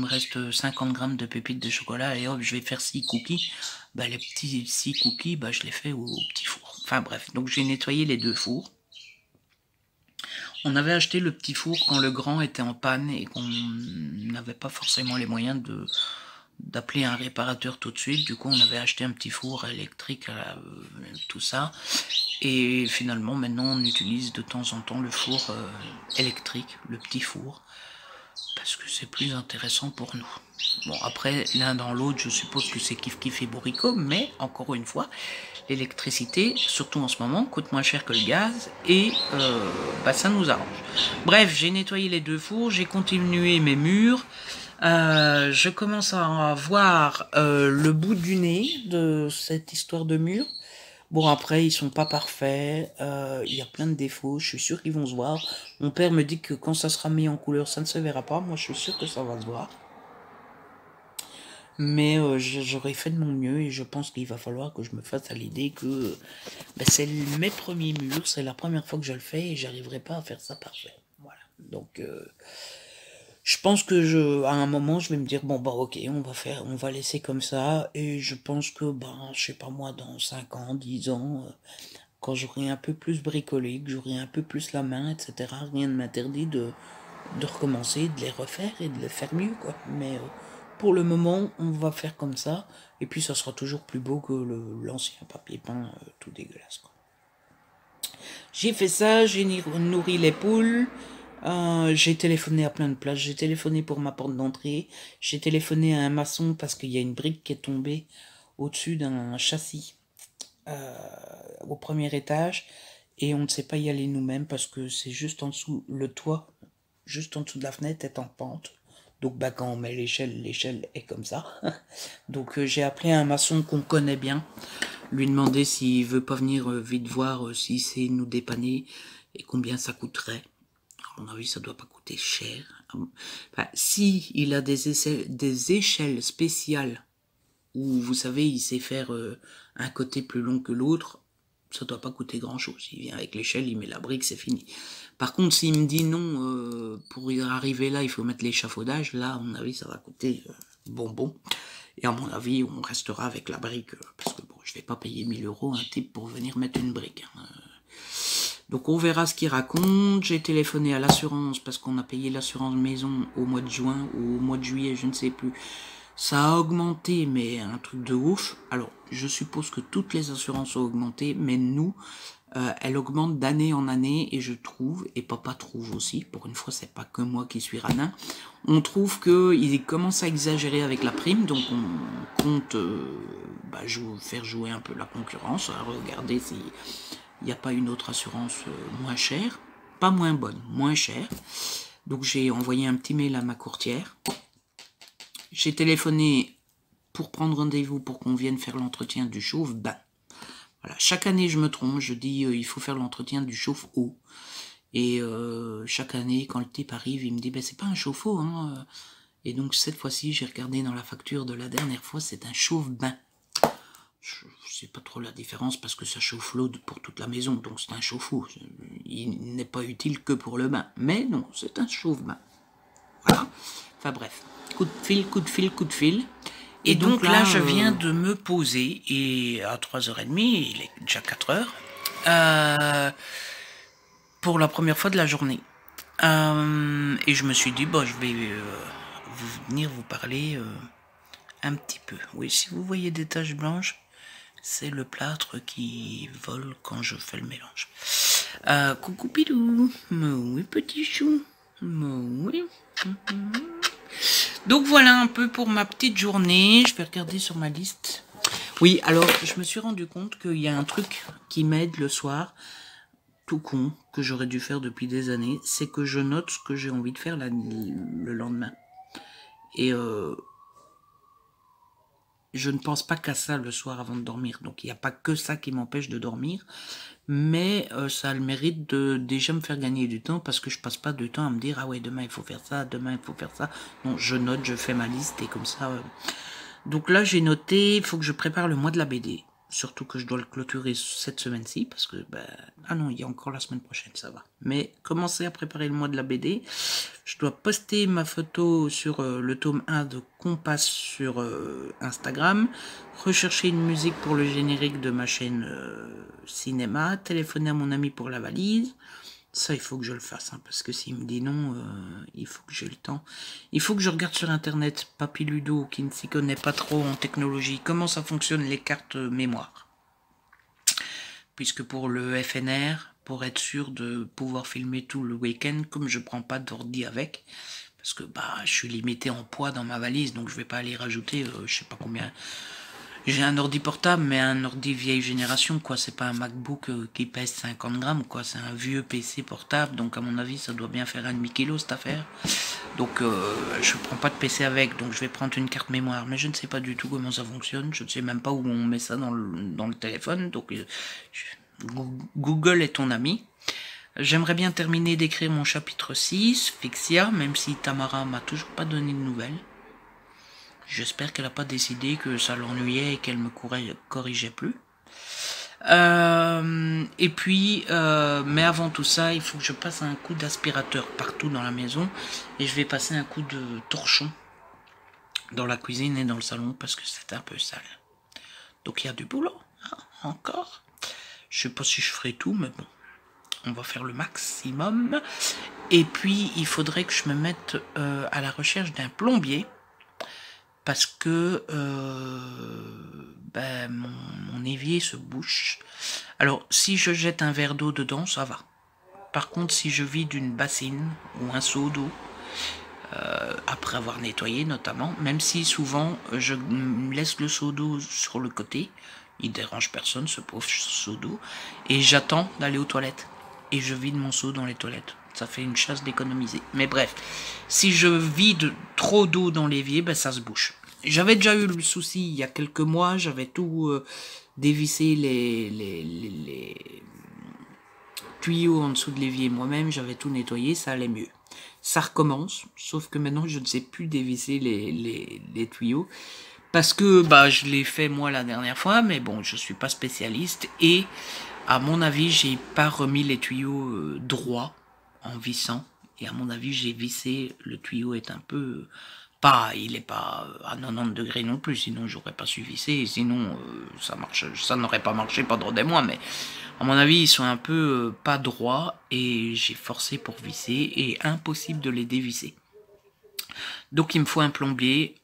reste 50 grammes de pépites de chocolat, et hop, je vais faire 6 cookies, les petits 6 cookies, je les fais au petit four. Enfin bref, donc j'ai nettoyé les 2 fours. On avait acheté le petit four quand le grand était en panne et qu'on n'avait pas forcément les moyens d'appeler un réparateur tout de suite. Du coup, on avait acheté un petit four électrique, tout ça. Et finalement, maintenant, on utilise de temps en temps le four électrique, le petit four, parce que c'est plus intéressant pour nous. Bon, après, l'un dans l'autre, je suppose que c'est kiff-kiff et bourricot, mais encore une fois, l'électricité, surtout en ce moment, coûte moins cher que le gaz, et ça nous arrange. Bref, j'ai nettoyé les 2 fours, j'ai continué mes murs, je commence à voir le bout du nez de cette histoire de mur. Bon, après, ils sont pas parfaits. Il y a plein de défauts. Je suis sûr qu'ils vont se voir. Mon père me dit que quand ça sera mis en couleur, ça ne se verra pas. Moi, je suis sûr que ça va se voir. Mais j'aurais fait de mon mieux et je pense qu'il va falloir que je me fasse à l'idée que ben, c'est mes premiers murs. C'est la première fois que je le fais et j'arriverai pas à faire ça parfait. Voilà. Donc, je pense que à un moment, je vais me dire, bon, bah, ok, on va laisser comme ça, et je pense que, ben, je sais pas moi, dans 5 ans, 10 ans, quand j'aurai un peu plus bricolé, que j'aurai un peu plus la main, etc., rien ne m'interdit de recommencer, de les refaire et de les faire mieux, quoi. Mais, pour le moment, on va faire comme ça, et puis ça sera toujours plus beau que l'ancien papier peint, tout dégueulasse, quoi. J'ai fait ça, j'ai nourri les poules, j'ai téléphoné à plein de places, j'ai téléphoné pour ma porte d'entrée, j'ai téléphoné à un maçon parce qu'il y a une brique qui est tombée au-dessus d'un châssis au premier étage et on ne sait pas y aller nous-mêmes parce que c'est juste en dessous, le toit, juste en dessous de la fenêtre est en pente. Donc bah, quand on met l'échelle est comme ça. Donc j'ai appelé un maçon qu'on connaît bien, lui demander s'il veut pas venir vite voir si c'est nous dépanner et combien ça coûterait. À mon avis, ça doit pas coûter cher. Enfin, si il a des échelles spéciales où, vous savez, il sait faire un côté plus long que l'autre, ça doit pas coûter grand-chose. Il vient avec l'échelle, il met la brique, c'est fini. Par contre, s'il me dit non, pour y arriver là, il faut mettre l'échafaudage, là, à mon avis, ça va coûter bonbon. Et à mon avis, on restera avec la brique, parce que bon, je vais pas payer 1000 € un type pour venir mettre une brique. Hein. Donc on verra ce qu'il raconte. J'ai téléphoné à l'assurance parce qu'on a payé l'assurance maison au mois de juin ou au mois de juillet, je ne sais plus. Ça a augmenté, mais un truc de ouf. Alors, je suppose que toutes les assurances ont augmenté, mais nous, elles augmentent d'année en année, et je trouve, et papa trouve aussi, pour une fois, c'est pas que moi qui suis radin, on trouve qu'ils commencent à exagérer avec la prime, donc on compte faire jouer un peu la concurrence, à regarder si il n'y a pas une autre assurance moins chère, pas moins bonne, moins chère. Donc j'ai envoyé un petit mail à ma courtière. J'ai téléphoné pour prendre rendez-vous pour qu'on vienne faire l'entretien du chauffe-bain. Voilà, chaque année je me trompe, je dis il faut faire l'entretien du chauffe-eau. Et chaque année, quand le type arrive, il me dit ben, c'est pas un chauffe-eau. Hein. Et donc cette fois-ci, j'ai regardé dans la facture de la dernière fois, c'est un chauffe-bain. Je sais pas trop la différence parce que ça chauffe l'eau pour toute la maison, donc c'est un chauffe-eau. Il n'est pas utile que pour le bain. Mais non, c'est un chauffe-bain. Voilà. Enfin bref, coup de fil, coup de fil, coup de fil. Et donc là, je viens de me poser, et à 3h30, il est déjà 4h, pour la première fois de la journée. Et je me suis dit, bon, je vais venir vous parler un petit peu. Oui, si vous voyez des taches blanches, c'est le plâtre qui vole quand je fais le mélange. Coucou Pilou, oui petit chou, oui. Donc voilà un peu pour ma petite journée. Je vais regarder sur ma liste. Oui, alors je me suis rendu compte qu'il y a un truc qui m'aide le soir, tout con, que j'aurais dû faire depuis des années, c'est que je note ce que j'ai envie de faire le lendemain. Et je ne pense pas qu'à ça le soir avant de dormir. Donc il n'y a pas que ça qui m'empêche de dormir. Mais ça a le mérite de déjà me faire gagner du temps parce que je passe pas de temps à me dire ah ouais demain il faut faire ça, demain il faut faire ça. Non, je note, je fais ma liste et comme ça. Donc là j'ai noté, il faut que je prépare le mois de la BD. Surtout que je dois le clôturer cette semaine-ci parce que ah non il y a encore la semaine prochaine, ça va. Mais commencer à préparer le mois de la BD. Je dois poster ma photo sur le tome 1 de Compass sur Instagram, rechercher une musique pour le générique de ma chaîne cinéma, téléphoner à mon ami pour la valise. Ça, il faut que je le fasse, hein, parce que s'il me dit non, il faut que j'ai le temps. Il faut que je regarde sur Internet, Papy Ludo, qui ne s'y connaît pas trop en technologie, comment ça fonctionne les cartes mémoire. Puisque pour le FNR, pour être sûr de pouvoir filmer tout le week-end, comme je prends pas d'ordi avec, parce que je suis limité en poids dans ma valise, donc je vais pas aller rajouter, je sais pas combien, J'ai un ordi portable, mais un ordi vieille génération, quoi. C'est pas un MacBook qui pèse 50 grammes, quoi. C'est un vieux PC portable, donc à mon avis, ça doit bien faire un demi-kilo cette affaire. Donc je prends pas de PC avec, donc je vais prendre une carte mémoire. Mais je ne sais pas du tout comment ça fonctionne. Je ne sais même pas où on met ça dans le téléphone. Donc Google est ton ami. J'aimerais bien terminer d'écrire mon chapitre 6, Fixia, même si Tamara m'a toujours pas donné de nouvelles. J'espère qu'elle n'a pas décidé que ça l'ennuyait et qu'elle me corrigeait plus. Et puis, mais avant tout ça, il faut que je passe un coup d'aspirateur partout dans la maison. Et je vais passer un coup de torchon dans la cuisine et dans le salon parce que c'est un peu sale. Donc il y a du boulot, hein, encore. Je sais pas si je ferai tout, mais bon. On va faire le maximum. Et puis, il faudrait que je me mette à la recherche d'un plombier. Parce que mon évier se bouche. Alors, si je jette un verre d'eau dedans, ça va. Par contre, si je vide une bassine ou un seau d'eau, après avoir nettoyé notamment, même si souvent je laisse le seau d'eau sur le côté, il dérange personne ce pauvre seau d'eau, et j'attends d'aller aux toilettes. Et je vide mon seau dans les toilettes. Ça fait une chasse d'économiser. Mais bref, si je vide trop d'eau dans l'évier, ben ça se bouche. J'avais déjà eu le souci il y a quelques mois, j'avais tout dévissé les tuyaux en dessous de l'évier moi-même, j'avais tout nettoyé, ça allait mieux. Ça recommence, sauf que maintenant je ne sais plus dévisser les tuyaux. Parce que bah je l'ai fait moi la dernière fois, mais bon, je suis pas spécialiste et à mon avis, j'ai pas remis les tuyaux droits en vissant. Et à mon avis, j'ai vissé, le tuyau est un peu... il est pas à 90 degrés non plus, sinon j'aurais pas su visser, et sinon ça n'aurait pas marché pendant des mois, mais à mon avis, ils sont un peu pas droits, et j'ai forcé pour visser, et impossible de les dévisser. Donc il me faut un plombier.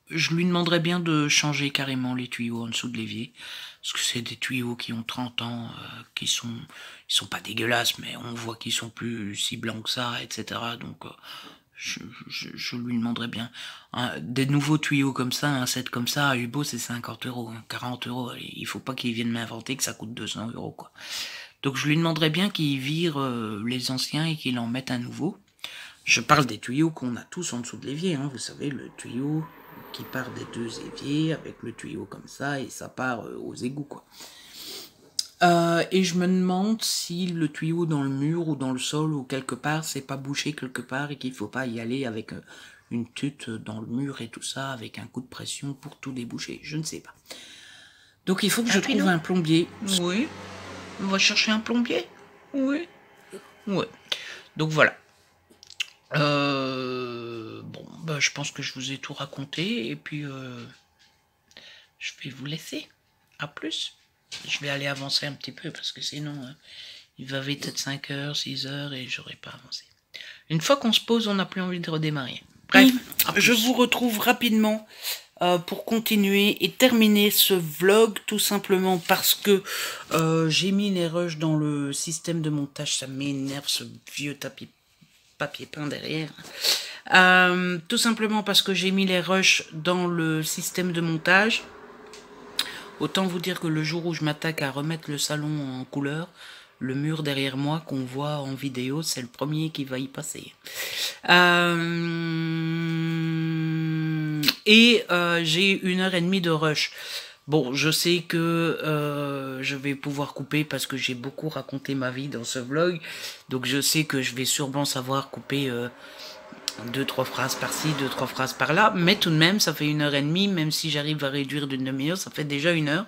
Je lui demanderais bien de changer carrément les tuyaux en dessous de l'évier. Parce que c'est des tuyaux qui ont 30 ans, ils sont pas dégueulasses, mais on voit qu'ils sont plus si blancs que ça, etc. Donc, je lui demanderais bien. Des nouveaux tuyaux comme ça, un set comme ça, à Hubo, c'est 50 €, 40 €. Il faut pas qu'il vienne m'inventer que ça coûte 200 €, quoi. Donc, je lui demanderais bien qu'il vire les anciens et qu'il en mette un nouveau. Je parle des tuyaux qu'on a tous en dessous de l'évier, hein. Vous savez, le tuyau qui part des deux éviers avec le tuyau comme ça et ça part aux égouts, quoi. Et je me demande si le tuyau dans le mur ou dans le sol ou quelque part c'est pas bouché quelque part et qu'il faut pas y aller avec une tute dans le mur et tout ça avec un coup de pression pour tout déboucher. Je ne sais pas. Donc il faut que je trouve un plombier. Oui. On va chercher un plombier. Oui. Ouais. Donc voilà. Bon, bah, je pense que je vous ai tout raconté et puis je vais vous laisser. À plus. Je vais aller avancer un petit peu parce que sinon il va vite être 5 h, 6 h et j'aurai pas avancé. Une fois qu'on se pose, on n'a plus envie de redémarrer. Bref, je vous retrouve rapidement pour continuer et terminer ce vlog tout simplement parce que j'ai mis les rushs dans le système de montage. Ça m'énerve ce vieux papier peint derrière. Tout simplement parce que j'ai mis les rushs dans le système de montage. Autant vous dire que le jour où je m'attaque à remettre le salon en couleur, le mur derrière moi qu'on voit en vidéo, c'est le premier qui va y passer. J'ai 1h30 de rush. Bon, je sais que je vais pouvoir couper parce que j'ai beaucoup raconté ma vie dans ce vlog. Donc je sais que je vais sûrement savoir couper 2-3 phrases par-ci, 2-3 phrases par-là. Mais tout de même, ça fait 1h30. Même si j'arrive à réduire d'une demi-heure, ça fait déjà 1 heure.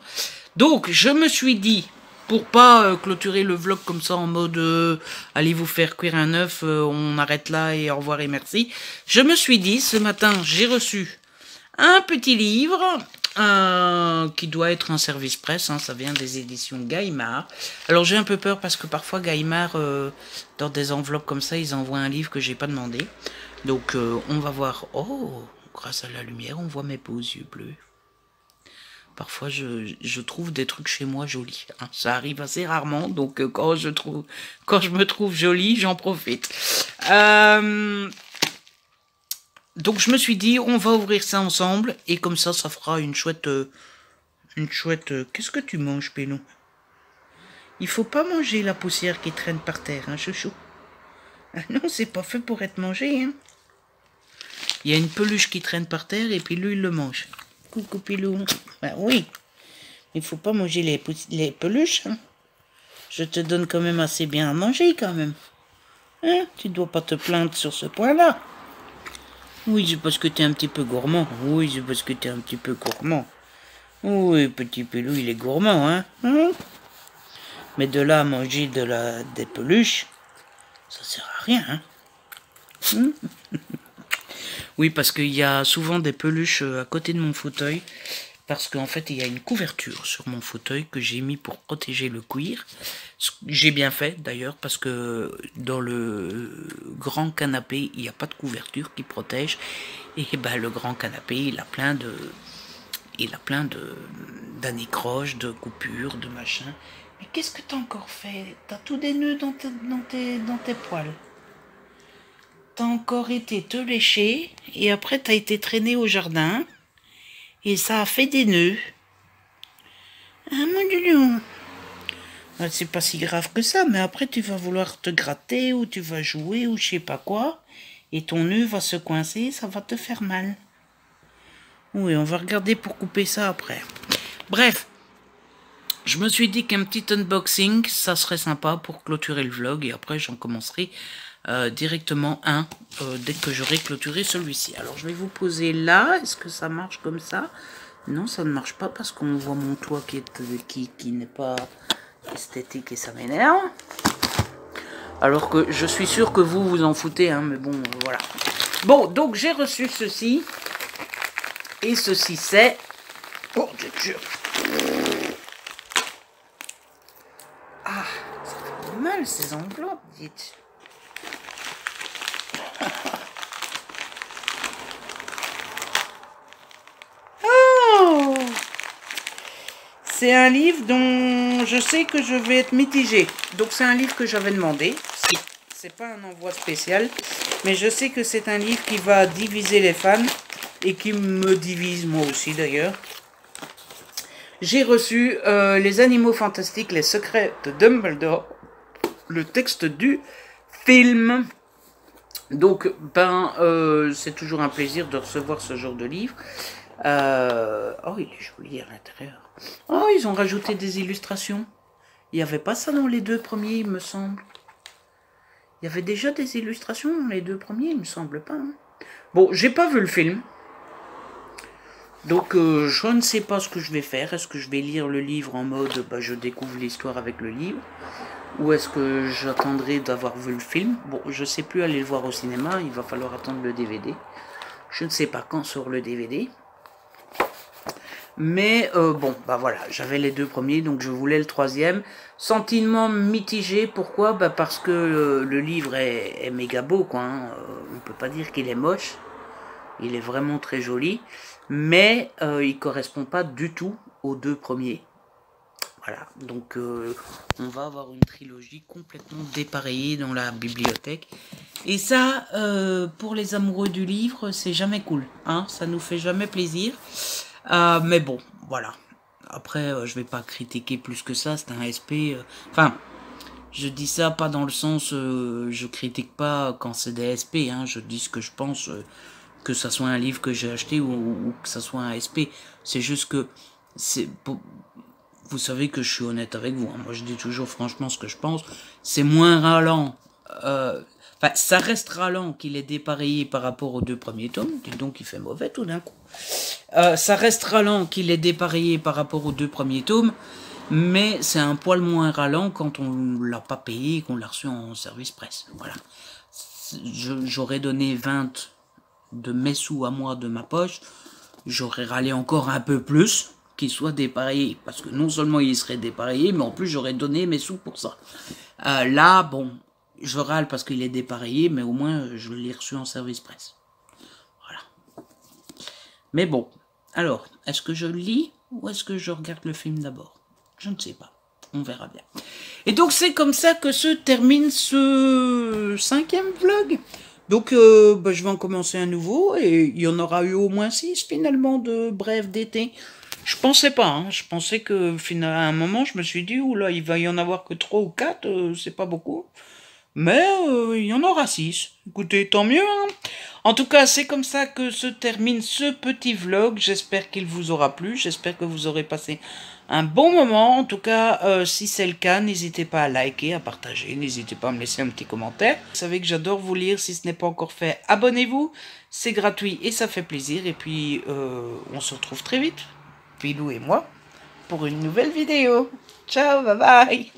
Donc je me suis dit, pour pas clôturer le vlog comme ça en mode allez vous faire cuire un œuf, on arrête là et au revoir et merci. Je me suis dit, ce matin, j'ai reçu un petit livre qui doit être un service presse, hein, ça vient des éditions Gallimard. Alors j'ai un peu peur parce que parfois Gallimard, dans des enveloppes comme ça, ils envoient un livre que j'ai pas demandé. Donc on va voir. Oh, grâce à la lumière, on voit mes beaux yeux bleus. Parfois je trouve des trucs chez moi jolis, hein. Ça arrive assez rarement, donc quand je me trouve jolie, j'en profite. Donc je me suis dit, on va ouvrir ça ensemble, et comme ça fera une chouette Une chouette... Qu'est-ce que tu manges, Pénou? Il faut pas manger la poussière qui traîne par terre, hein, chouchou. Ah non, c'est pas fait pour être mangé, hein. Il y a une peluche qui traîne par terre et puis lui, il le mange. Coucou, Pilou. Ben oui. Il faut pas manger les peluches, hein. Je te donne quand même assez bien à manger, quand même. Hein? Tu dois pas te plaindre sur ce point-là. Oui, c'est parce que tu es un petit peu gourmand. Oui, c'est parce que tu es un petit peu gourmand. Oui, petit Pilou, il est gourmand, hein, mais de là à manger des peluches, ça sert à rien, hein. Oui, parce qu'il y a souvent des peluches à côté de mon fauteuil, parce qu'en fait, il y a une couverture sur mon fauteuil que j'ai mis pour protéger le cuir. J'ai bien fait, d'ailleurs, parce que dans le grand canapé, il n'y a pas de couverture qui protège. Et ben, le grand canapé, il a plein d'anécroches, de coupures, de machins. Mais qu'est-ce que t'as encore fait? T'as tout des nœuds dans tes poils. T'as encore été te lécher, et après t'as été traîné au jardin, et ça a fait des nœuds. Ah mon dieu. C'est pas si grave que ça, mais après tu vas vouloir te gratter, ou tu vas jouer, ou je sais pas quoi, et ton nœud va se coincer, ça va te faire mal. Oui, on va regarder pour couper ça après. Bref, je me suis dit qu'un petit unboxing, ça serait sympa pour clôturer le vlog, et après j'en commencerai directement un dès que j'aurai clôturé celui-ci. Alors je vais vous poser là. Est-ce que ça marche comme ça? Non, ça ne marche pas parce qu'on voit mon toit qui n'est pas esthétique et ça m'énerve. Alors que je suis sûr que vous vous en foutez, hein, mais bon, voilà. Bon, donc j'ai reçu ceci. Et ceci c'est... Oh, Dieu. Ah, ça fait mal ces enveloppes, dites. Oh, c'est un livre dont je sais que je vais être mitigée. Donc c'est un livre que j'avais demandé. C'est pas un envoi spécial, mais je sais que c'est un livre qui va diviser les fans et qui me divise moi aussi d'ailleurs. J'ai reçu Les Animaux Fantastiques, les Secrets de Dumbledore, le texte du film. Donc, c'est toujours un plaisir de recevoir ce genre de livre. Oh, il est joli à l'intérieur. Oh, ils ont rajouté des illustrations. Il n'y avait pas ça dans les deux premiers, il me semble. Il y avait déjà des illustrations dans les deux premiers, il me semble pas. Hein. Bon, j'ai pas vu le film. Donc, je ne sais pas ce que je vais faire. Est-ce que je vais lire le livre en mode, je découvre l'histoire avec le livre? Ou est-ce que j'attendrai d'avoir vu le film? Bon, je sais plus aller le voir au cinéma, il va falloir attendre le DVD. Je ne sais pas quand sort le DVD. Mais bon, voilà, j'avais les deux premiers, donc je voulais le troisième. Sentiment mitigé, pourquoi? Parce que le livre est méga beau, quoi. Hein. On peut pas dire qu'il est moche. Il est vraiment très joli. Mais il correspond pas du tout aux deux premiers. Voilà, donc on va avoir une trilogie complètement dépareillée dans la bibliothèque. Et ça, pour les amoureux du livre, c'est jamais cool. Hein, ça nous fait jamais plaisir. Mais bon, voilà. Après, je vais pas critiquer plus que ça, c'est un SP. Enfin, je dis ça pas dans le sens, je critique pas quand c'est des SP. Hein, je dis ce que je pense, que ça soit un livre que j'ai acheté ou que ça soit un SP. C'est juste que c'est... Vous savez que je suis honnête avec vous. Hein. Moi, je dis toujours franchement ce que je pense. C'est moins ralent. Ça reste ralent qu'il est dépareillé par rapport aux deux premiers tomes. Dis donc, il fait mauvais tout d'un coup. Ça reste ralent qu'il est dépareillé par rapport aux deux premiers tomes. Mais c'est un poil moins ralent quand on l'a pas payé et qu'on l'a reçu en service presse. Voilà. J'aurais donné 20 de mes sous à moi de ma poche. J'aurais râlé encore un peu plus qu'il soit dépareillé, parce que non seulement il serait dépareillé, mais en plus j'aurais donné mes sous pour ça. Là, bon, je râle parce qu'il est dépareillé, mais au moins je l'ai reçu en service presse. Voilà. Mais bon, alors, est-ce que je lis ou est-ce que je regarde le film d'abord? Je ne sais pas, on verra bien. Et donc c'est comme ça que se termine ce 5e vlog. Donc je vais en commencer un nouveau, et il y en aura eu au moins 6 finalement de bref d'été. Je pensais pas, hein. Je pensais que finalement, à un moment, je me suis dit, oula, il va y en avoir que 3 ou 4, c'est pas beaucoup. Mais il y en aura 6. Écoutez, tant mieux, hein. En tout cas, c'est comme ça que se termine ce petit vlog. J'espère qu'il vous aura plu. J'espère que vous aurez passé un bon moment. En tout cas, si c'est le cas, n'hésitez pas à liker, à partager. N'hésitez pas à me laisser un petit commentaire. Vous savez que j'adore vous lire. Si ce n'est pas encore fait, abonnez-vous. C'est gratuit et ça fait plaisir. Et puis, on se retrouve très vite, Pilou et moi, pour une nouvelle vidéo. Ciao, bye bye.